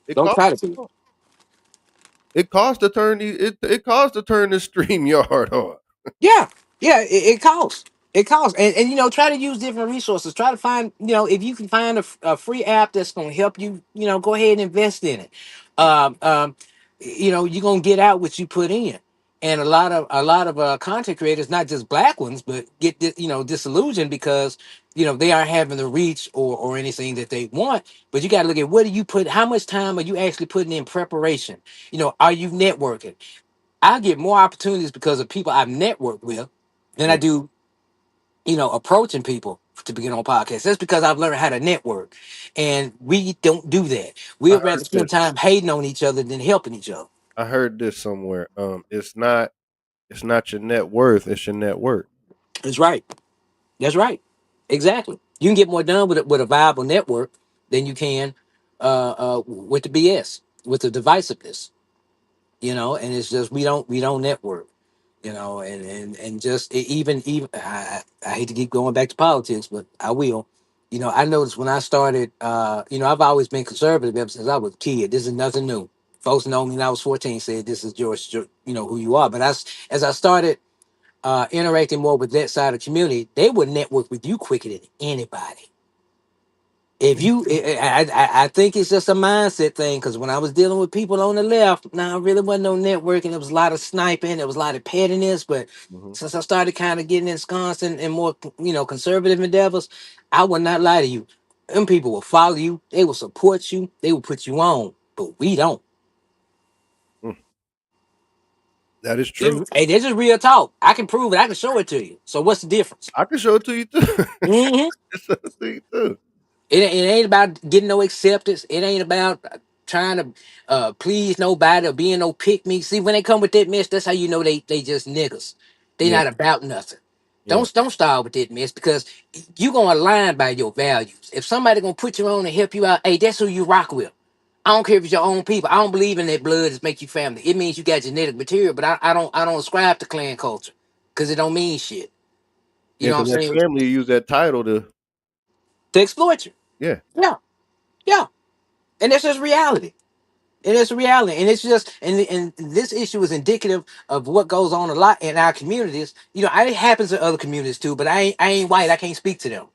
It don't costs. try to be. It costs to turn it costs to turn this stream yard on. Yeah, yeah, it costs. It costs, and try to use different resources. Try to find, if you can find a free app that's going to help you, go ahead and invest in it. Right. You're going to get out what you put in, and a lot of content creators, not just black ones, but get disillusioned because they aren't having the reach or anything that they want. But you got to look at, what do you put? How much time are you actually putting in preparation? Are you networking? I get more opportunities because of people I've networked with than I Mm. do, approaching people to begin on podcasts. That's because I've learned how to network. And we don't do that. I We'd rather heard spend this. time hating on each other than helping each other. I heard this somewhere. It's not your net worth. It's your network. That's right. That's right. Exactly. You can get more done with a viable network than you can. with the BS, with the divisiveness, and it's just we don't network, and just even I hate to keep going back to politics, but I will. I noticed when I started, I've always been conservative ever since I was a kid. This is nothing new. Folks know me when I was 14, said this is George, who you are. But as I started interacting more with that side of the community, they would network with you quicker than anybody. If you, I think it's just a mindset thing. Because when I was dealing with people on the left, now really wasn't no networking. There was a lot of sniping. There was a lot of pettiness. But Mm-hmm. since I started kind of getting ensconced in more, conservative endeavors, I would not lie to you. Them people will follow you. They will support you. They will put you on. But we don't. Mm. That is true. Hey, this is real talk. I can prove it. I can show it to you. So what's the difference? I can show it to you too. I Mm-hmm. can show it to you too. It ain't about getting no acceptance. It ain't about trying to please nobody or being no pick me. See, when they come with that mess, that's how you know they just niggas. They Yeah, not about nothing. yeah. Don't start with that mess because you gonna align by your values. If somebody gonna put you on and help you out, hey, that's who you rock with. I don't care if it's your own people. I don't believe in that blood just make you family. It means you got genetic material, but I don't ascribe to clan culture because it don't mean shit. You Yeah, know what I'm because that saying? family use that title to To exploit you. yeah. Yeah, yeah. And that's just reality. And it's a reality, and it's just and this issue is indicative of what goes on a lot in our communities. It happens in other communities too, but I ain't white. I can't speak to them.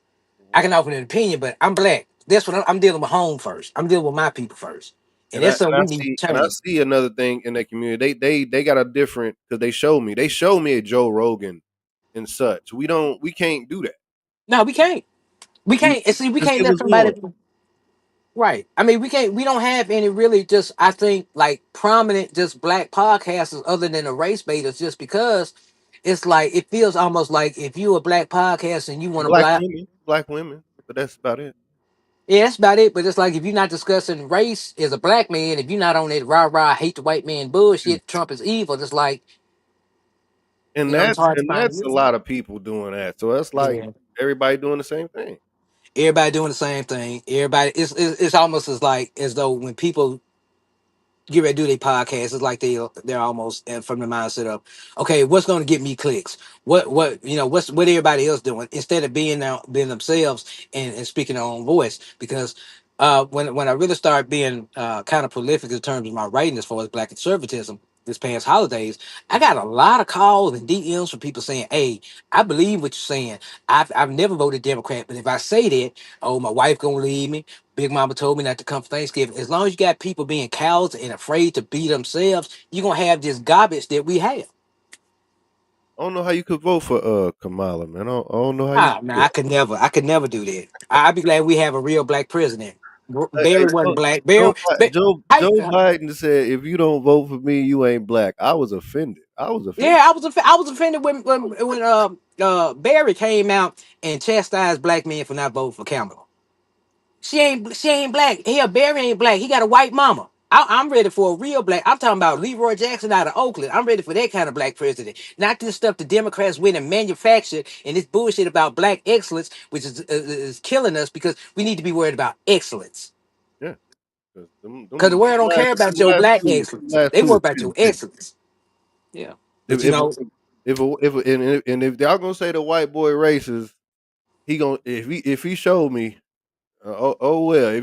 I Mhm. can offer an opinion, but I'm black. That's what I'm dealing with home first. I'm dealing with my people first, and And I that's and something I we need see to and I change. see another thing in that community. They got a different because they show me a Joe Rogan and such. We can't do that. No, we can't. We We can't. And see, we just can't give let us one. somebody. Right. I mean, we can't. We don't have any really. Just I think like prominent just black podcasters other than the race baiters. Just because it's like it feels almost like if you a black podcast and you want to black. Black women, but that's about it. Yeah, that's about it. But it's like if you're not discussing race as a black man, if you're not on that rah rah hate the white man Mm. bullshit, Trump is evil. It's like And it's that's hard to and find that's a reason. lot of people doing that. So that's like Yeah, everybody doing the same thing. everybody doing the same thing. Everybody, it's almost as like as though when people get ready to do their podcast, it's like they're almost from the mindset of, okay, what's going to get me clicks? What everybody else doing instead of being themselves and speaking their own voice. Because when I really started being kind of prolific in terms of my writing as far as black conservatism this past holidays, I Mhm. got a lot of calls and DMs from people saying, "Hey, I believe what you're saying. I've never voted Democrat, but if I say that, oh, my wife gonna leave me. Big Mama told me not to come for Thanksgiving. As long as you got people being cowards and afraid to be themselves, you're gonna have this garbage that we have. I don't know how you could vote for Kamala, man. I don't know how you Ah, could man, do it. I could never do that. I'd be glad we have a real black president. Hey, Barry wasn't black. Joe, Joe, I, Joe Biden said, "If you don't vote for me, you ain't black." I was offended. I was offended. yeah, I was offended when Barry came out and chastised black men for not voting for Kamala. She ain't black. Hell, Barry ain't black. He got a white mama. I'm ready for a real black. I'm talking about Leroy Jackson out of Oakland. I'm ready for that kind of black president. Not this stuff the Democrats went and manufactured and this bullshit about black excellence, which is killing us because we need to be worried about excellence. Yeah, 'cause them, Because the them, world don't care them about your last black two, them excellence. last They two worry was about pretty your petty. excellence. Yeah. If But if if y'all gonna say the white boy racist, he gonna if he showed me, oh well.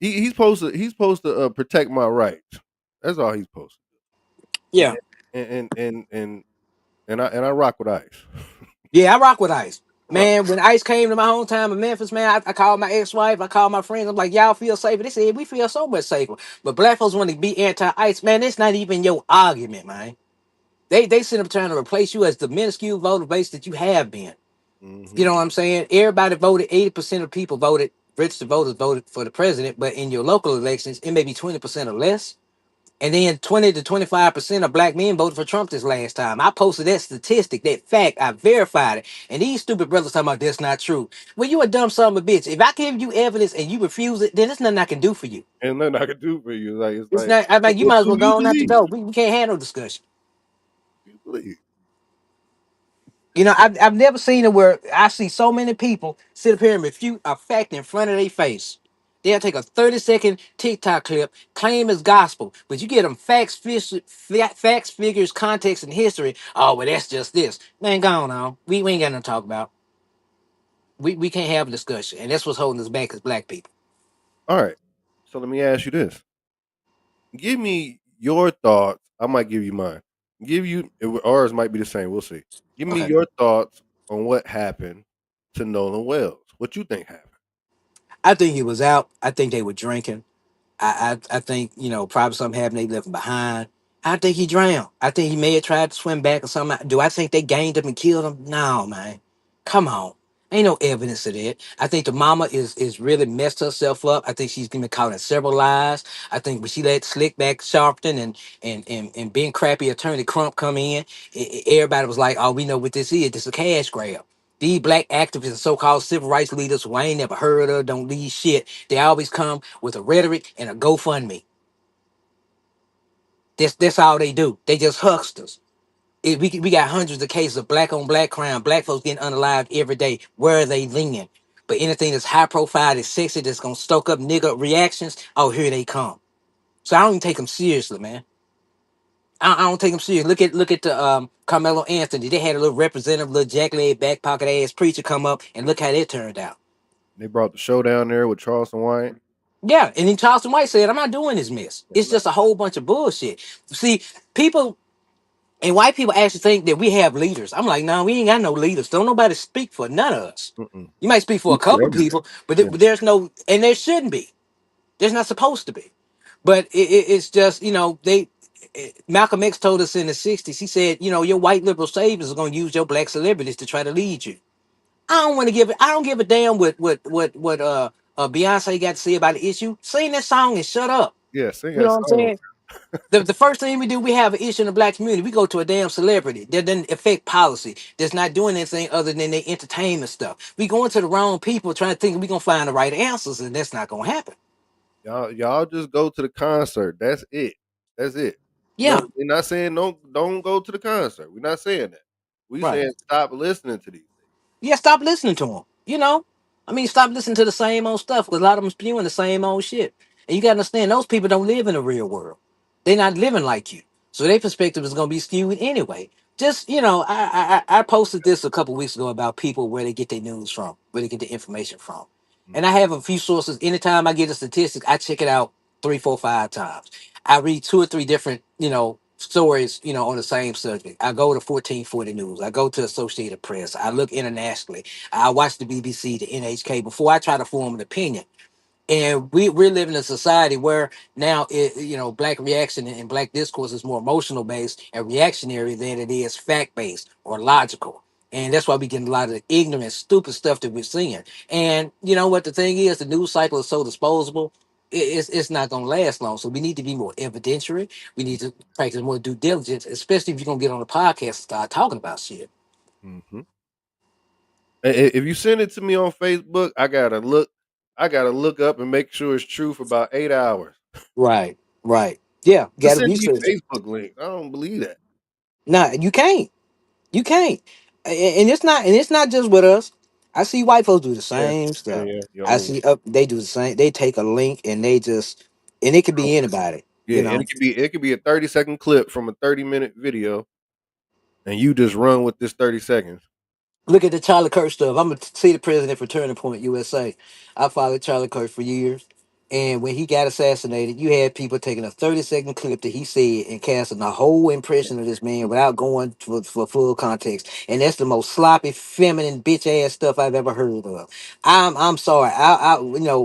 He's supposed to protect my rights. That's all he's supposed to. yeah. And I rock with Ice. Yeah, I rock with Ice. I rock. Man, when Ice came to my hometown in Memphis, man, I called my ex-wife, I called my friends. I'm like, y'all feel safer? They said, we feel so much safer. But black folks want to be anti-Ice. Man, it's not even your argument, man. They sit up trying to replace you as the minuscule voter base that you have been. You Hmm. know what I'm saying? Everybody voted, 80% of people voted, registered voters voted for the president, but in your local elections, it may be 20% or less. And then 20 to 25% of black men voted for Trump this last time. I posted that statistic, that fact. I verified it. And these stupid brothers talking about that's not true. Well, you a dumb son of a bitch. If I give you evidence and you refuse it, then there's nothing I can do for you. And nothing I can do for you. Like it's It's like not, I mean, you might as who well you go on out the believe? door. We can't handle discussion. Who you believe? I've never seen it where I see so many people sit up here and refute a fact in front of their face. They'll take a 30-second TikTok clip, claim it's gospel, but you get them facts, figures, context, and history. Oh, well, that's just this. Man, go on now. We ain't got nothing to talk about. We can't have a discussion, and that's what's holding us back as black people. All right. So let me ask you this. Give me your thoughts. I might give you mine. Give you ours might be the same. We'll see. Give me Okay. your thoughts on what happened to Nolan Wells. What you think happened? I think he was out. I think they were drinking. I think, probably something happened, they left him behind. I think he drowned. I think he may have tried to swim back or something. Do I think they gained him and killed him? No, man. Come on. Ain't no evidence of that. I think the mama is really messed herself up. I think she's been caught in several lies. I think when she let Slickback Sharpton and being crappy attorney Crump come in, everybody was like, "Oh, we know what this is. This is a cash grab." These black activists and so-called civil rights leaders who I ain't never heard of, don't lead shit. They always come with a rhetoric and a GoFundMe. That's all they do. They just hucksters. We got hundreds of cases of black on black crime, black folks getting unalived every day. Where are they leaning? But anything that's high profile, that's sexy, that's gonna stoke up nigga reactions, oh, here they come. So I don't even take them seriously, man. I don't take them serious. Look at the Carmelo Anthony. They had a little representative, little jack leg, back pocket ass preacher come up, and look how that turned out. They brought the show down there with Charleston White. Yeah, and then Charleston White said, "I'm not doing this mess. Yeah, It's I'm not. just a whole bunch of bullshit." See, people and white people actually think that we have leaders. I'm like, no, we ain't got no leaders. Don't nobody speak for none of us. Mm-mm. You might speak for a Speak for couple everybody. people, but Yeah, there's no, and there shouldn't be. There's not supposed to be. But it's just, Malcolm X told us in the '60s. He said, your white liberal saviors are going to use your black celebrities to try to lead you. I don't want to give it. I don't give a damn what Beyonce got to say about the issue. Sing that song and shut up. yeah. Sing You know that what I'm song. saying? The first thing we do, we have an issue in the black community. We go to a damn celebrity that doesn't affect policy, that's not doing anything other than their entertainment stuff. We going to the wrong people trying to think we gonna find the right answers, and that's not gonna happen. Y'all just go to the concert. That's it. That's it. Yeah, No, we're not saying don't go to the concert. We're not saying that. We right. saying stop listening to these things. Yeah, stop listening to them. I mean, stop listening to the same old stuff because a lot of them spewing the same old shit. And you gotta understand, those people don't live in the real world. They're not living like you, so their perspective is gonna be skewed anyway. Just I posted this a couple weeks ago about people where they get their news from, where they get the information from, and I Mhm. have a few sources. Anytime I get a statistic, I check it out three, four, five times. I read two or three different stories on the same subject. I go to 1440 News. I go to Associated Press. I look internationally. I watch the BBC, the NHK before I try to form an opinion. And we're living in a society where now black reaction and black discourse is more emotional based and reactionary than it is fact based or logical. And that's why we get a lot of the ignorant, stupid stuff that we're seeing. And you know what the thing is, the news cycle is so disposable. It's not going to last long. So we need to be more evidentiary. We need to practice more due diligence, especially if you're going to get on a podcast and start talking about shit. Mhm. If you send it to me on Facebook, I gotta look up and make sure it's true for about 8 hours. Right, right. Yeah, got Just to send me research it. Facebook links. I don't believe that. Nah, you can't. You can't. And it's not just with us. I see white folks do the Yeah, same yeah, stuff. yeah. Your I own. see up they do the same. They take a link and they just and it could Oh, be anybody, yeah, and it could be a 30-second clip from a 30-minute video, and you just run with this 30 seconds. Look at the Charlie Kirk stuff. I'm gonna see the president for Turning Point USA. I followed Charlie Kirk for years, and when he got assassinated, you had people taking a 30-second clip that he said and casting a whole impression of this man without going for full context. And that's the most sloppy, feminine, bitch ass stuff I've ever heard of. I'm sorry.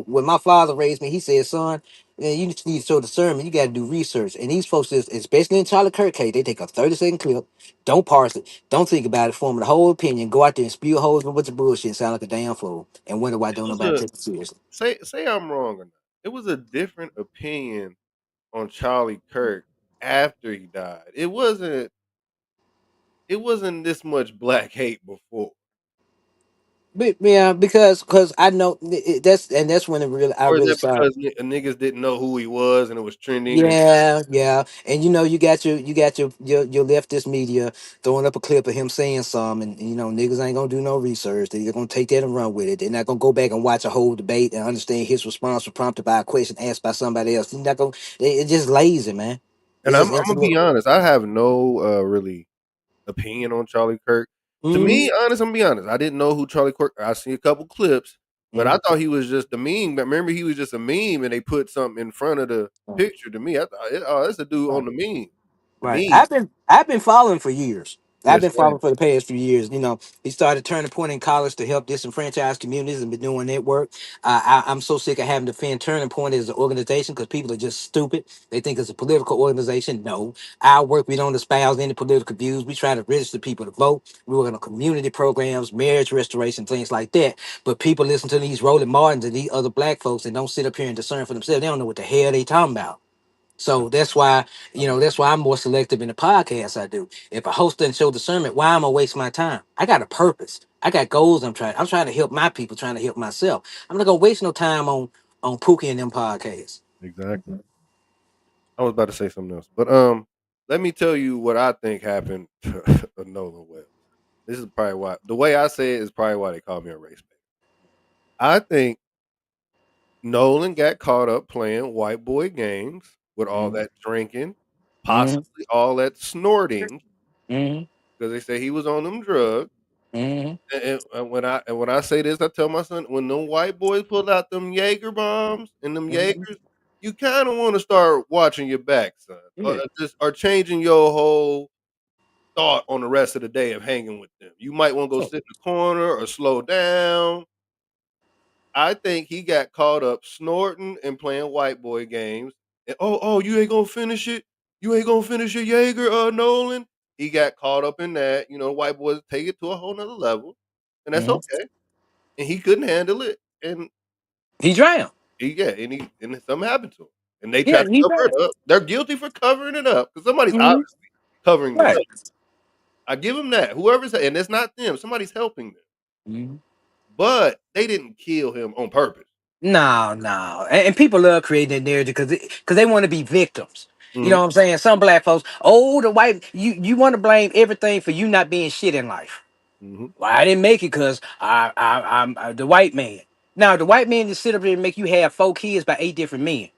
When my father raised me, he said, "Son, you need to show discernment. You got to do research." And these folks, especially in Charlie Kirk case, they take a 30-second clip, don't parse it. Don't think about it, forming a whole opinion. Go out there and spew a whole bunch of bullshit and sound like a damn fool and wonder why It don't was nobody a take it seriously. say I'm wrong or not. It was a different opinion on Charlie Kirk after he died. It wasn't this much black hate before. But yeah, because I know that's when it really I Or is really that started. because niggas didn't know who he was and it was trending and Yeah, yeah, and you got your leftist media throwing up a clip of him saying something, and niggas ain't gonna do no research. They're gonna take that and run with it. They're not gonna go back and watch a whole debate and understand his response was prompted by a question asked by somebody else. They're not gonna. It's just lazy, man. and It's I'm just I'm gonna be absolutely. honest, I have no really opinion on Charlie Kirk. To Mm-hmm. me, honest, I'm gonna be honest. I didn't know who Charlie Kirk. I see a couple clips, but I Mm-hmm. thought he was just a meme. But remember, he was just a meme, and they put something in front of the picture. To me, I thought, oh, that's a dude on Right. the meme. To Right. me, I've been following for years. I've yes, been following for the past few years. He started Turning Point in college to help disenfranchised communities and been doing that work. I'm so sick of having to defend Turning Point as an organization because people are just stupid. They think it's a political organization. No, our work, we don't espouse any political views. We try to register people to vote. We work on community programs, marriage restoration, things like that. But people listen to these Roland Martins and these other black folks and don't sit up here and discern for themselves. They don't know what the hell they talking about. So that's why I'm more selective in the podcast I do. If a host doesn't show discernment, why am I waste my time? I got a purpose. I got goals I'm trying to help my people, trying to help myself. I'm not gonna waste no time on Pookie and them podcasts. exactly. I was about to say something else, but let me tell you what I think happened to Nolan Webb. This is probably why the way I say it is probably why they call me a race bait. I think Nolan got caught up playing white boy games with all Mm-hmm. that drinking, Mm-hmm. possibly all that snorting, Mm-hmm. because they say he was on them drugs. Mm-hmm. And when I say this, I tell my son when them white boys pull out them Jaeger bombs and them Mm-hmm. Jaegers, you kind of want to start watching your back, son, or Yeah. just or changing your whole thought on the rest of the day of hanging with them. You might want to go Sure. sit in the corner or slow down. I think he got caught up snorting and playing white boy games. And you ain't gonna finish it. You ain't gonna finish your Jaeger, Nolan. He got caught up in that. White boys take it to a whole nother level, and that's Mm-hmm. okay. And he couldn't handle it, and He drowned. and something happened to him, and they Yeah, tried to he cover drowned. it up. They're guilty for covering it up because somebody's Mm-hmm. obviously covering this Right. up. I give them that. Whoever's and it's not them. Somebody's helping them, Mm-hmm. but they didn't kill him on purpose. No, no, and people love creating that narrative because they want to be victims. You know Mhm, what I'm saying? Some black folks, oh, the white, you want to blame everything for you not being shit in life. mhm. Well, I didn't make it because I'm the white man. Now the white man just sit up there and make you have 4 kids by 8 different men.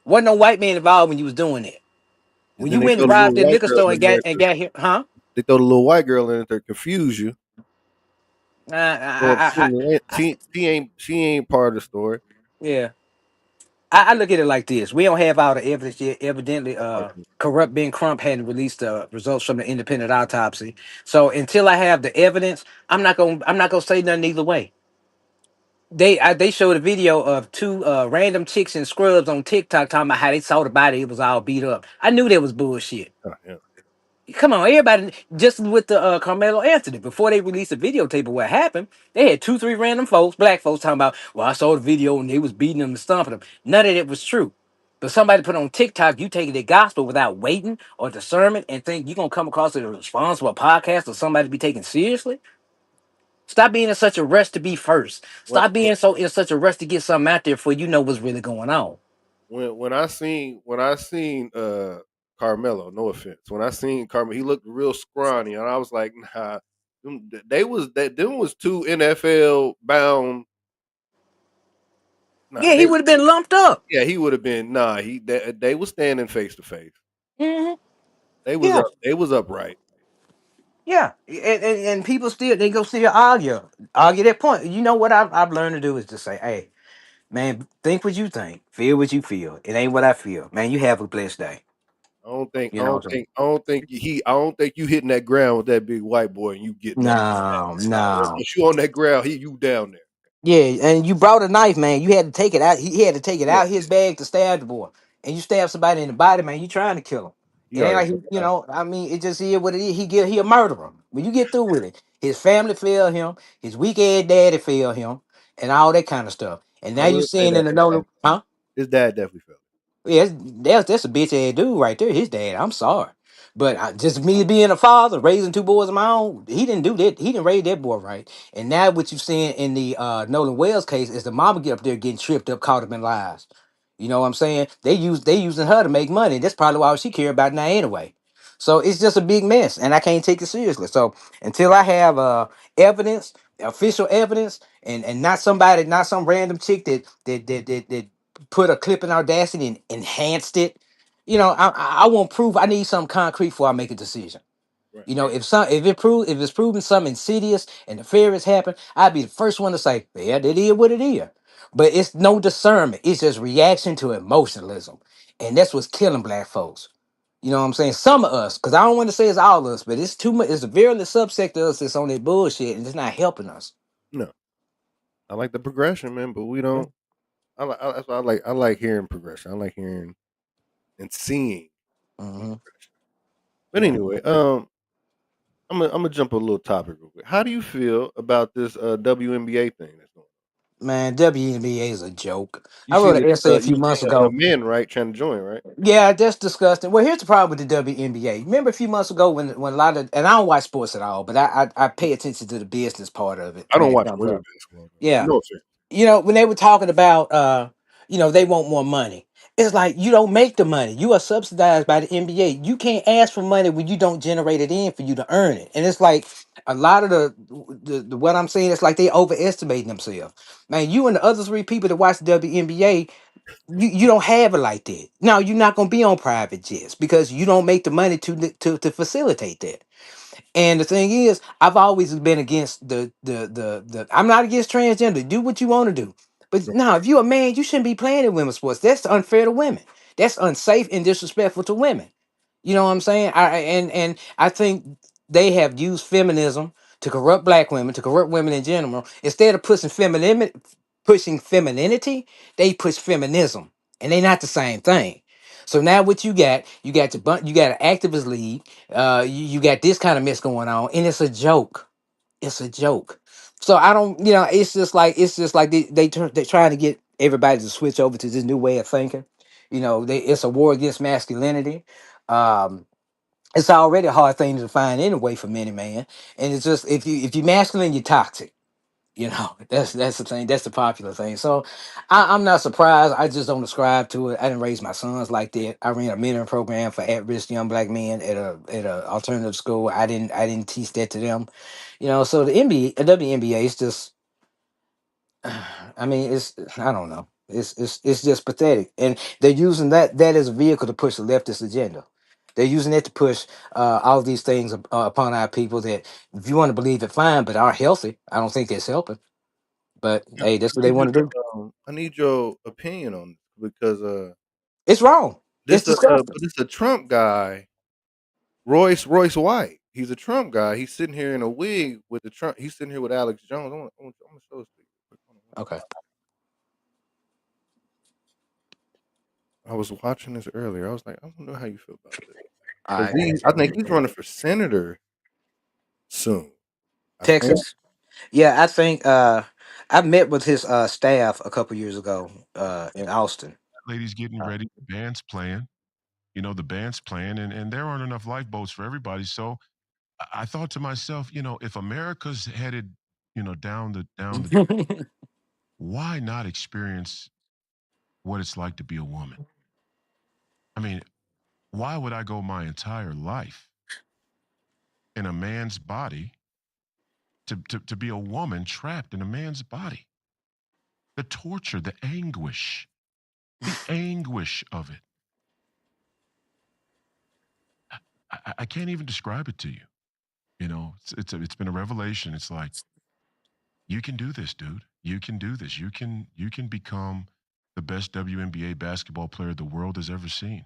Wasn't no white man involved when you was doing that. And When then you they went throw and the robbed little that white liquor girl store and in there to got here, huh? they throw the little white girl in there to confuse you. I, Well, I, I, I, she ain't part of the story. yeah. I look at it like this: we don't have all the evidence yet. Evidently, Okay. corrupt Ben Crump hadn't released the results from the independent autopsy. So until I have the evidence, I'm not gonna say nothing either way. They showed a video of two random chicks in scrubs on TikTok talking about how they saw the body; it was all beat up. I knew that was bullshit. Oh, yeah. Come on, everybody. Just with the Carmelo Anthony, before they released a videotape of what happened, they had 2, 3 random folks, black folks, talking about, well, I saw the video and they was beating them and stomping them. None of it was true. But somebody put on TikTok, you taking the gospel without waiting or discernment and think you're gonna come across as a responsible podcast or somebody to be taken seriously. Stop being in such a rush to be first. When Stop being so in such a rush to get something out there before you know what's really going on. when I seen Carmelo, no offense. When I seen Carmelo, he looked real scrawny, and I was like, nah, them was two NFL bound. Nah, Yeah, he would have been lumped up. yeah, he would have been nah. They was standing face to face. Hmm. They was Yeah. up. They was upright. Yeah, and people still they go still argue that point. You know what I've learned to do is to say, hey, man, think what you think, feel what you feel. It ain't what I feel, man. You have a blessed day. I don't think. I You know don't what I'm saying? think. I don't think he. I don't think you hitting that ground with that big white boy and you getting up. No, Nah, no. once you on that ground, you down there. Yeah, and you brought a knife, man. You had to take it out. He had to take it Yeah, out his bag to stab the boy. And you stab somebody in the body, man. You trying to kill him. he It ain't already like know he, what happened. I mean, it just is what it is. He a murderer. When you get through with it, his family failed him, his weak ass daddy failed him, and all that kind of stuff. And I now you will say seeing that in the no, huh? his dad definitely felt Yeah, that's a bitch ass dude right there. His dad. I'm sorry. But just me being a father, raising two boys of my own, he didn't do that. He didn't raise that boy right. And now what you're seeing in the Nolan Wells case is the mama get up there getting tripped up, caught up in lies. You know what I'm saying? They using her to make money. That's probably why she care about it now anyway. So it's just a big mess, and I can't take it seriously. So until I have evidence, official evidence, and not somebody, not some random chick that put a clip in Audacity and enhanced it, I want proof. I need something concrete before I make a decision. Right. If it's proven something insidious and nefarious happened, I'd be the first one to say, yeah, that is what it is. But it's no discernment. It's just reaction to emotionalism. And that's what's killing black folks. You know what I'm saying? Some of us, because I don't want to say it's all of us, but it's too much, it's a virulent subsect of us that's on that bullshit and it's not helping us. No, I like the progression, man, but we don't. That's why I like hearing progression. I like hearing and seeing some Hmm. progression. But Yeah. anyway, I'm gonna jump a little topic real quick. How do you feel about this WNBA thing that's going on? Man, WNBA is a joke. You I seen wrote an it? essay a You few seen months ago. men right trying to join, right? Yeah, that's disgusting. Well, here's the problem with the WNBA. Remember a few months ago when a lot of, and I don't watch sports at all, but I pay attention to the business part of it I when don't it watch comes women up. basketball though. Yeah, No offense. when they were talking about they want more money. It's like you don't make the money. You are subsidized by the NBA. You can't ask for money when you don't generate it in for you to earn it. And it's like a lot of the what I'm saying, it's like they overestimating themselves. Man, you and the other three people that watch the WNBA, you don't have it like that. Now you're not gonna be on private jets because you don't make the money to facilitate that. And the thing is, I've always been against the I'm not against transgender. Do what you want to do. But No. now, if you're a man, you shouldn't be playing in women's sports. That's unfair to women. That's unsafe and disrespectful to women. You know what I'm saying? And I think they have used feminism to corrupt black women, to corrupt women in general. Instead of pushing femininity, they push feminism, and they're not the same thing. So now what you got an activist league, you got this kind of mess going on, and it's a joke. It's a joke. So I don't, it's just like they're trying to get everybody to switch over to this new way of thinking. It's a war against masculinity. Um, it's already a hard thing to define anyway for many man, and it's just if you masculine, you're toxic. That's the thing. That's the popular thing. So I'm not surprised. I just don't ascribe to it. I didn't raise my sons like that. I ran a mentoring program for at-risk young black men at a alternative school. I didn't teach that to them. So the NBA, WNBA is just. I mean, I don't know. It's just pathetic, and they're using that as a vehicle to push the leftist agenda. They're using it to push all these things upon our people that, if you want to believe it, fine, but are healthy. I don't think that's helping. But Yeah, hey, that's I what they need you want to to, do. I need your opinion on this because It's wrong. It's disgusting. but it's a Trump guy, Royce White. He's a Trump guy. He's sitting here in a wig with the Trump. He's sitting here with Alex Jones. I'm gonna show this to you. Hold on one Okay. second. I was watching this earlier. I was like, I don't know how you feel about this All because right. I think he's running for senator soon. I think. Texas. Yeah, I think I met with his staff a couple years ago in Austin. Lady's getting Uh, ready. The band's playing. The band's playing, and there aren't enough lifeboats for everybody. So I thought to myself, if America's headed, down the, why not experience what it's like to be a woman? I mean, why would I go my entire life in a man's body to be a woman trapped in a man's body? The torture, the anguish of it. I can't even describe it to you. It's been a revelation. It's like, you can do this, dude. You can do this. You can become the best WNBA basketball player the world has ever seen.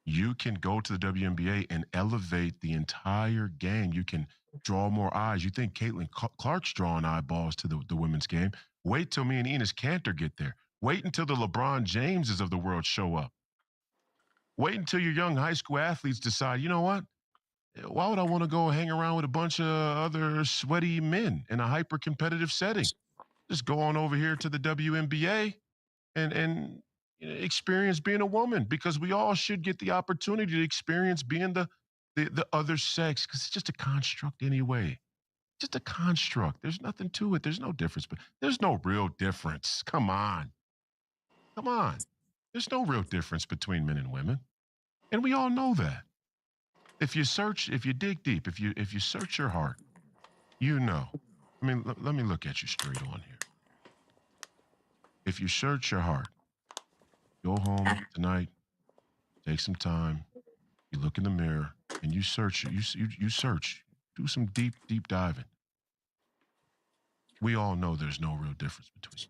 You can go to the WNBA and elevate the entire game. You can draw more eyes. You think Caitlin Clark's drawing eyeballs to the women's game? Wait till me and Enos Cantor get there. Wait until the LeBron Jameses of the world show up. Wait until your young high school athletes decide, you know what? Why would I want to go hang around with a bunch of other sweaty men in a hyper competitive setting? Just go on over here to the WNBA and experience being a woman, because we all should get the opportunity to experience being the other sex, because it's just a construct anyway. Just a construct. There's nothing to it. There's no difference, but there's no real difference. Come on. Come on. There's no real difference between men and women. And we all know that. If you dig deep, if you search your heart, you know. I mean, let me look at you straight on here. If you search your heart, go home tonight, take some time, you look in the mirror, and you search. You search. Do some deep diving. We all know there's no real difference between.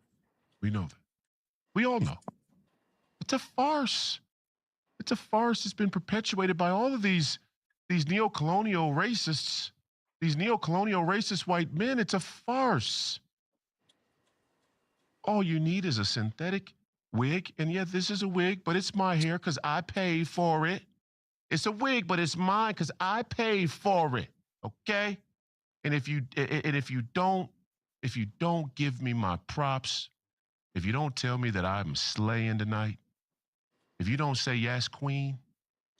We know that. We all know. It's a farce. It's a farce. It's been perpetuated by all of these neo-colonial racists, these neo-colonial racist white men. It's a farce. All you need is a synthetic wig, and yeah, this is a wig, but it's my hair because I paid for it. It's a wig, but it's mine because I paid for it. Okay? And if you don't give me my props, if you don't tell me that I'm slaying tonight, if you don't say yes, queen,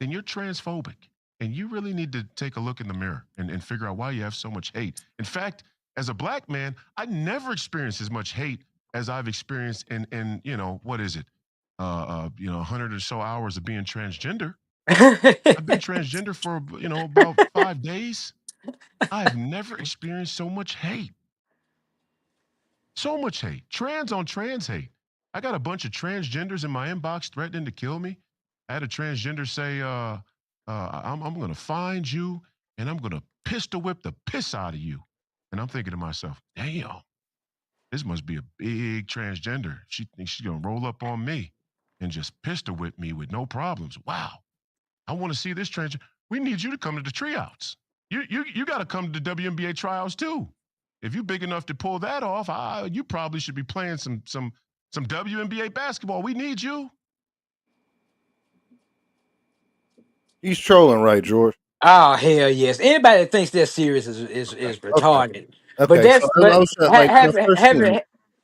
then you're transphobic. And you really need to take a look in the mirror and figure out why you have so much hate. In fact, as a black man, I never experienced as much hate as I've experienced in what is it? 100 or so hours of being transgender. I've been transgender for, about 5 days. I have never experienced so much hate. So much hate. Trans on trans hate. I got a bunch of transgenders in my inbox threatening to kill me. I had a transgender say, I'm going to find you and I'm going to pistol whip the piss out of you. And I'm thinking to myself, damn, this must be a big transgender. She thinks she's going to roll up on me and just pistol whip me with no problems. Wow. I want to see this transgender. We need you to come to the tryouts. You got to come to the WNBA tryouts too. If you're big enough to pull that off, you probably should be playing some WNBA basketball. We need you. He's trolling, right, George? Oh hell yes! Anybody that thinks they're serious Okay. is Okay. retarded. But Okay. So that's I was trying, like my first thing.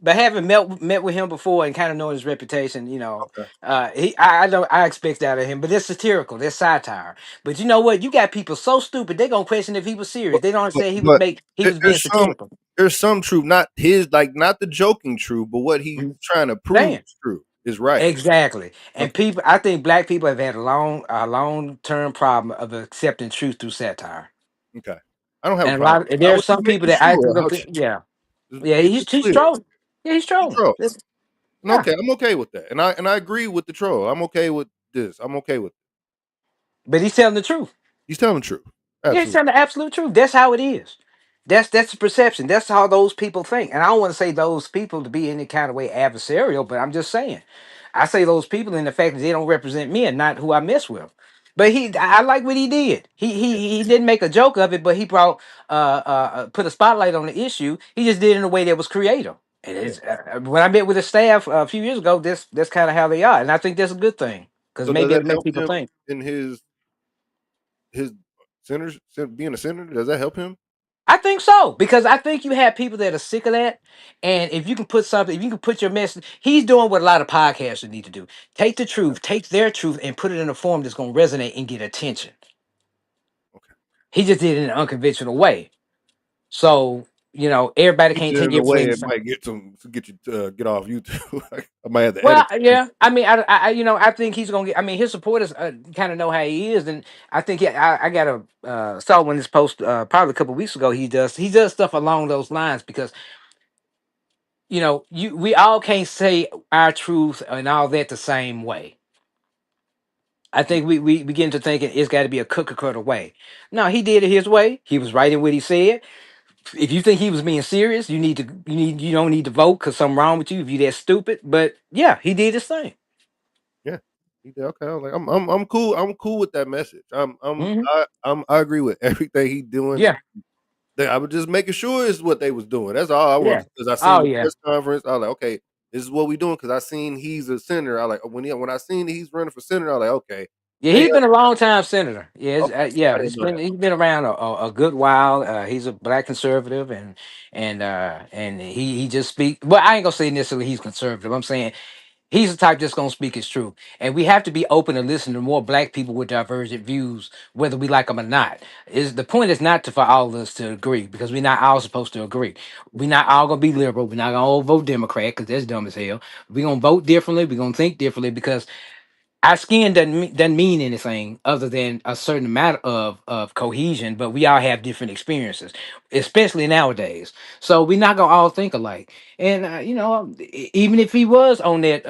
having met with him before and kind of knowing his reputation, Okay. I don't I expect that of him. But it's satirical, that's satire. But you know what? You got people so stupid they gonna question if he was serious. But They don't but, say but he was being there's some satirical. truth, not his, like not the joking truth, but what he's Mhm. trying to prove Saying is true is right. exactly. And Okay. people, I think black people have had a long term problem of accepting truth through satire. Okay. I don't have a And a problem. lot of, I there are was just some people making that I sure. yeah. Just Yeah, keep it he's clear. trolling. Yeah, he's He trolling. troll. And Yeah, okay, I'm okay with that. And I agree with the troll. I'm okay with this. I'm okay with it. but he's telling the truth. He's telling the truth. Yeah, he's Absolutely. telling the absolute truth. That's how it is. That's the perception. That's how those people think. And I don't want to say those people to be any kind of way adversarial, but I'm just saying. I say those people in the fact that they don't represent me and not who I mess with. But I like what he did. He didn't make a joke of it, but he brought put a spotlight on the issue. He just did it in a way that was creative. And Yeah. it's, when I met with the staff a few years ago, that's kind of how they are, and I think that's a good thing because So does maybe that it'll make help people him think. in his senators being a senator? Does that help him? I think so because I think you have people that are sick of that, and if you can put something, if you can put your message, he's doing what a lot of podcasters need to do: take the truth, take their truth, and put it in a form that's going to resonate and get attention. Okay. He just did it in an unconventional way, so everybody He can't did it take in a way everything. it might get you to get off YouTube. I might have to Well, edit. yeah, I mean, I think he's gonna get. I mean, his supporters kind of know how he is, and I think I got a saw when this post probably a couple weeks ago. He does stuff along those lines because we all can't say our truth and all that the same way. I think we begin to thinking it's got to be a cookie cutter way. No, he did it his way. He was right in what he said. If you think he was being serious, you don't need to vote because something wrong with you if you that stupid. But yeah, he did his thing. Yeah. He did. Okay. I was like, I'm cool. I'm cool with that message. Hmm. I agree with everything he doing. Yeah, I was just making sure is what they was doing. That's all I yeah. wanted because I seen Oh the yeah. press conference. I was like, okay, this is what we doing because I seen he's a senator. I like when I seen he's running for senator. I was like, okay, Yeah, they he's been a long time senator. Yeah, okay. I yeah, didn't know that. he's been around a good while. He's a black conservative, and he just speak. Well, I ain't gonna say necessarily he's conservative. I'm saying He's the type that's gonna speak his truth, and we have to be open to listen to more black people with divergent views, whether we like them or not. Is the point is not to for all of us to agree because we're not all supposed to agree. We're not all gonna be liberal. We're not gonna all vote Democrat because that's dumb as hell. We're gonna vote differently. We're gonna think differently because our skin doesn't mean anything other than a certain amount of cohesion, but we all have different experiences, especially nowadays. So we're not gonna all think alike. And even if he was on that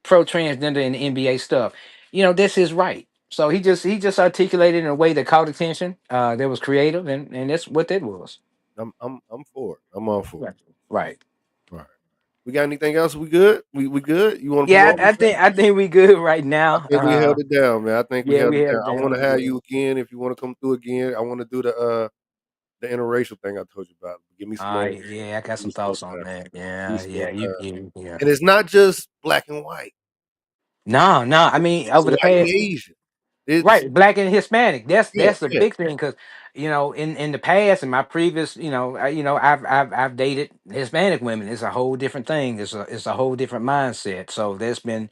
pro transgender and NBA stuff, that's his right. So he just articulated in a way that caught attention, that was creative, and that's what that was. I'm for it. I'm all for Right. Right. it. All right. We got anything else? We good? We good? You want to Yeah, promote I anything? think I think we good right I now. think we held it down, man. I think we Yeah, held we it had down. it I down. want to We have good. you again if you want to come through again. I want to do the interracial thing I told you about. Give me some more. Yeah, I got Give me some some more thoughts on time. that. Give me Yeah, some more yeah, time. yeah. And it's not just black and white. No, no. I mean, It's over the white and past, Asian. It's right, black and Hispanic. That's yeah, that's a yeah. big thing because in the past, in my previous, I've dated Hispanic women. It's a whole different thing. It's a whole different mindset. So that's been,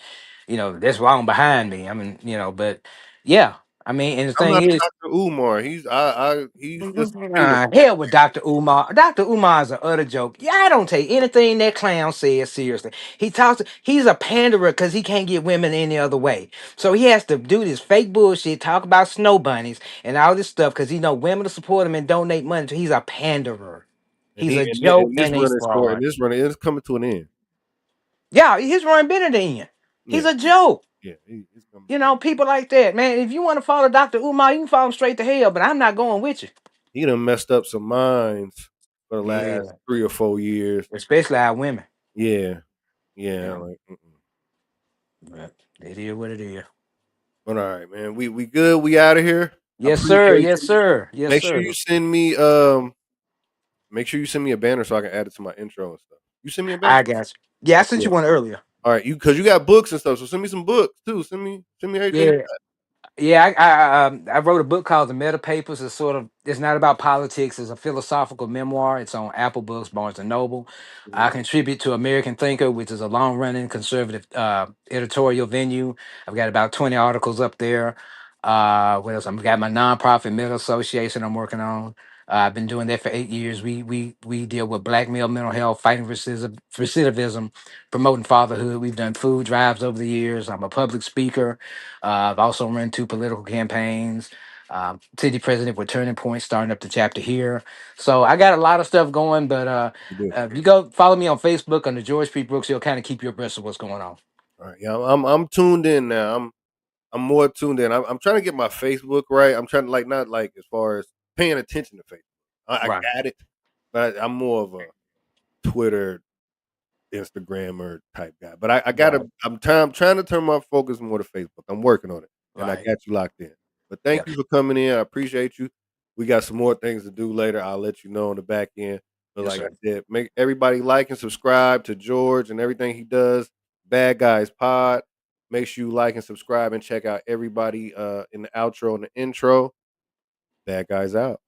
that's wrong behind me. I mean, but yeah. I mean, and the I'm thing not is. Dr. Umar. He's just a famous. Hell with Dr. Umar. Dr. Umar is an utter joke. Yeah, I don't take anything that clown says seriously. He's a panderer because he can't get women any other way. So he has to do this fake bullshit, talk about snow bunnies and all this stuff because women to support him and donate money. He's a panderer. And He's he a joke and this and a run is short, and fraud. this run is coming to an end. Yeah, his run been at the end. He's Yeah, a joke. yeah, he's coming to. People like that, man. If you want to follow Dr. Umar, you can follow him straight to hell, but I'm not going with you. He done messed up some minds for the last Yeah, 3 or 4 years. especially our women. Yeah, yeah. Yeah. Like, But it is what it is. but all right, man. We good. We out of here. I Yes, sir. appreciate Yes, you. sir. Yes, Make sure sir. you send me Make sure you send me a banner so I can add it to my intro and stuff. You send me a banner. I got you. Yeah, I Oh, sent yeah. you one earlier. All right, because you got books and stuff. So send me some books too. Send me everything. Yeah. Yeah, I wrote a book called The Meta Papers. It's not about politics. It's a philosophical memoir. It's on Apple Books, Barnes and Noble. Mhm. I contribute to American Thinker, which is a long running conservative editorial venue. I've got about 20 articles up there. What else? I've got my nonprofit Mental Association I'm working on. I've been doing that for 8 years. We deal with black male mental health, fighting recidivism, promoting fatherhood. We've done food drives over the years. I'm a public speaker. I've also run two political campaigns. City president with Turning Point, starting up the chapter here. So I got a lot of stuff going, but You do. if you go follow me on Facebook under George P. Brooks, you'll kind of keep you abreast of what's going on. All right, yeah, I'm tuned in now. I'm more tuned in. I'm trying to get my Facebook right. I'm trying to like not like as far as paying attention to Facebook. I Right, got it, but I'm more of a Twitter, Instagrammer type guy. But I gotta. right, I'm trying to turn my focus more to Facebook. I'm working on it, and I right. got you locked in. But Yeah, thank you for coming in. I appreciate you. We got some more things to do later. I'll let you know on the back end. But yes, like I sir. said, make everybody like and subscribe to George and everything he does. Bad Guys Pod. Make sure you like and subscribe and check out everybody in the outro and the intro. Bad Guys out.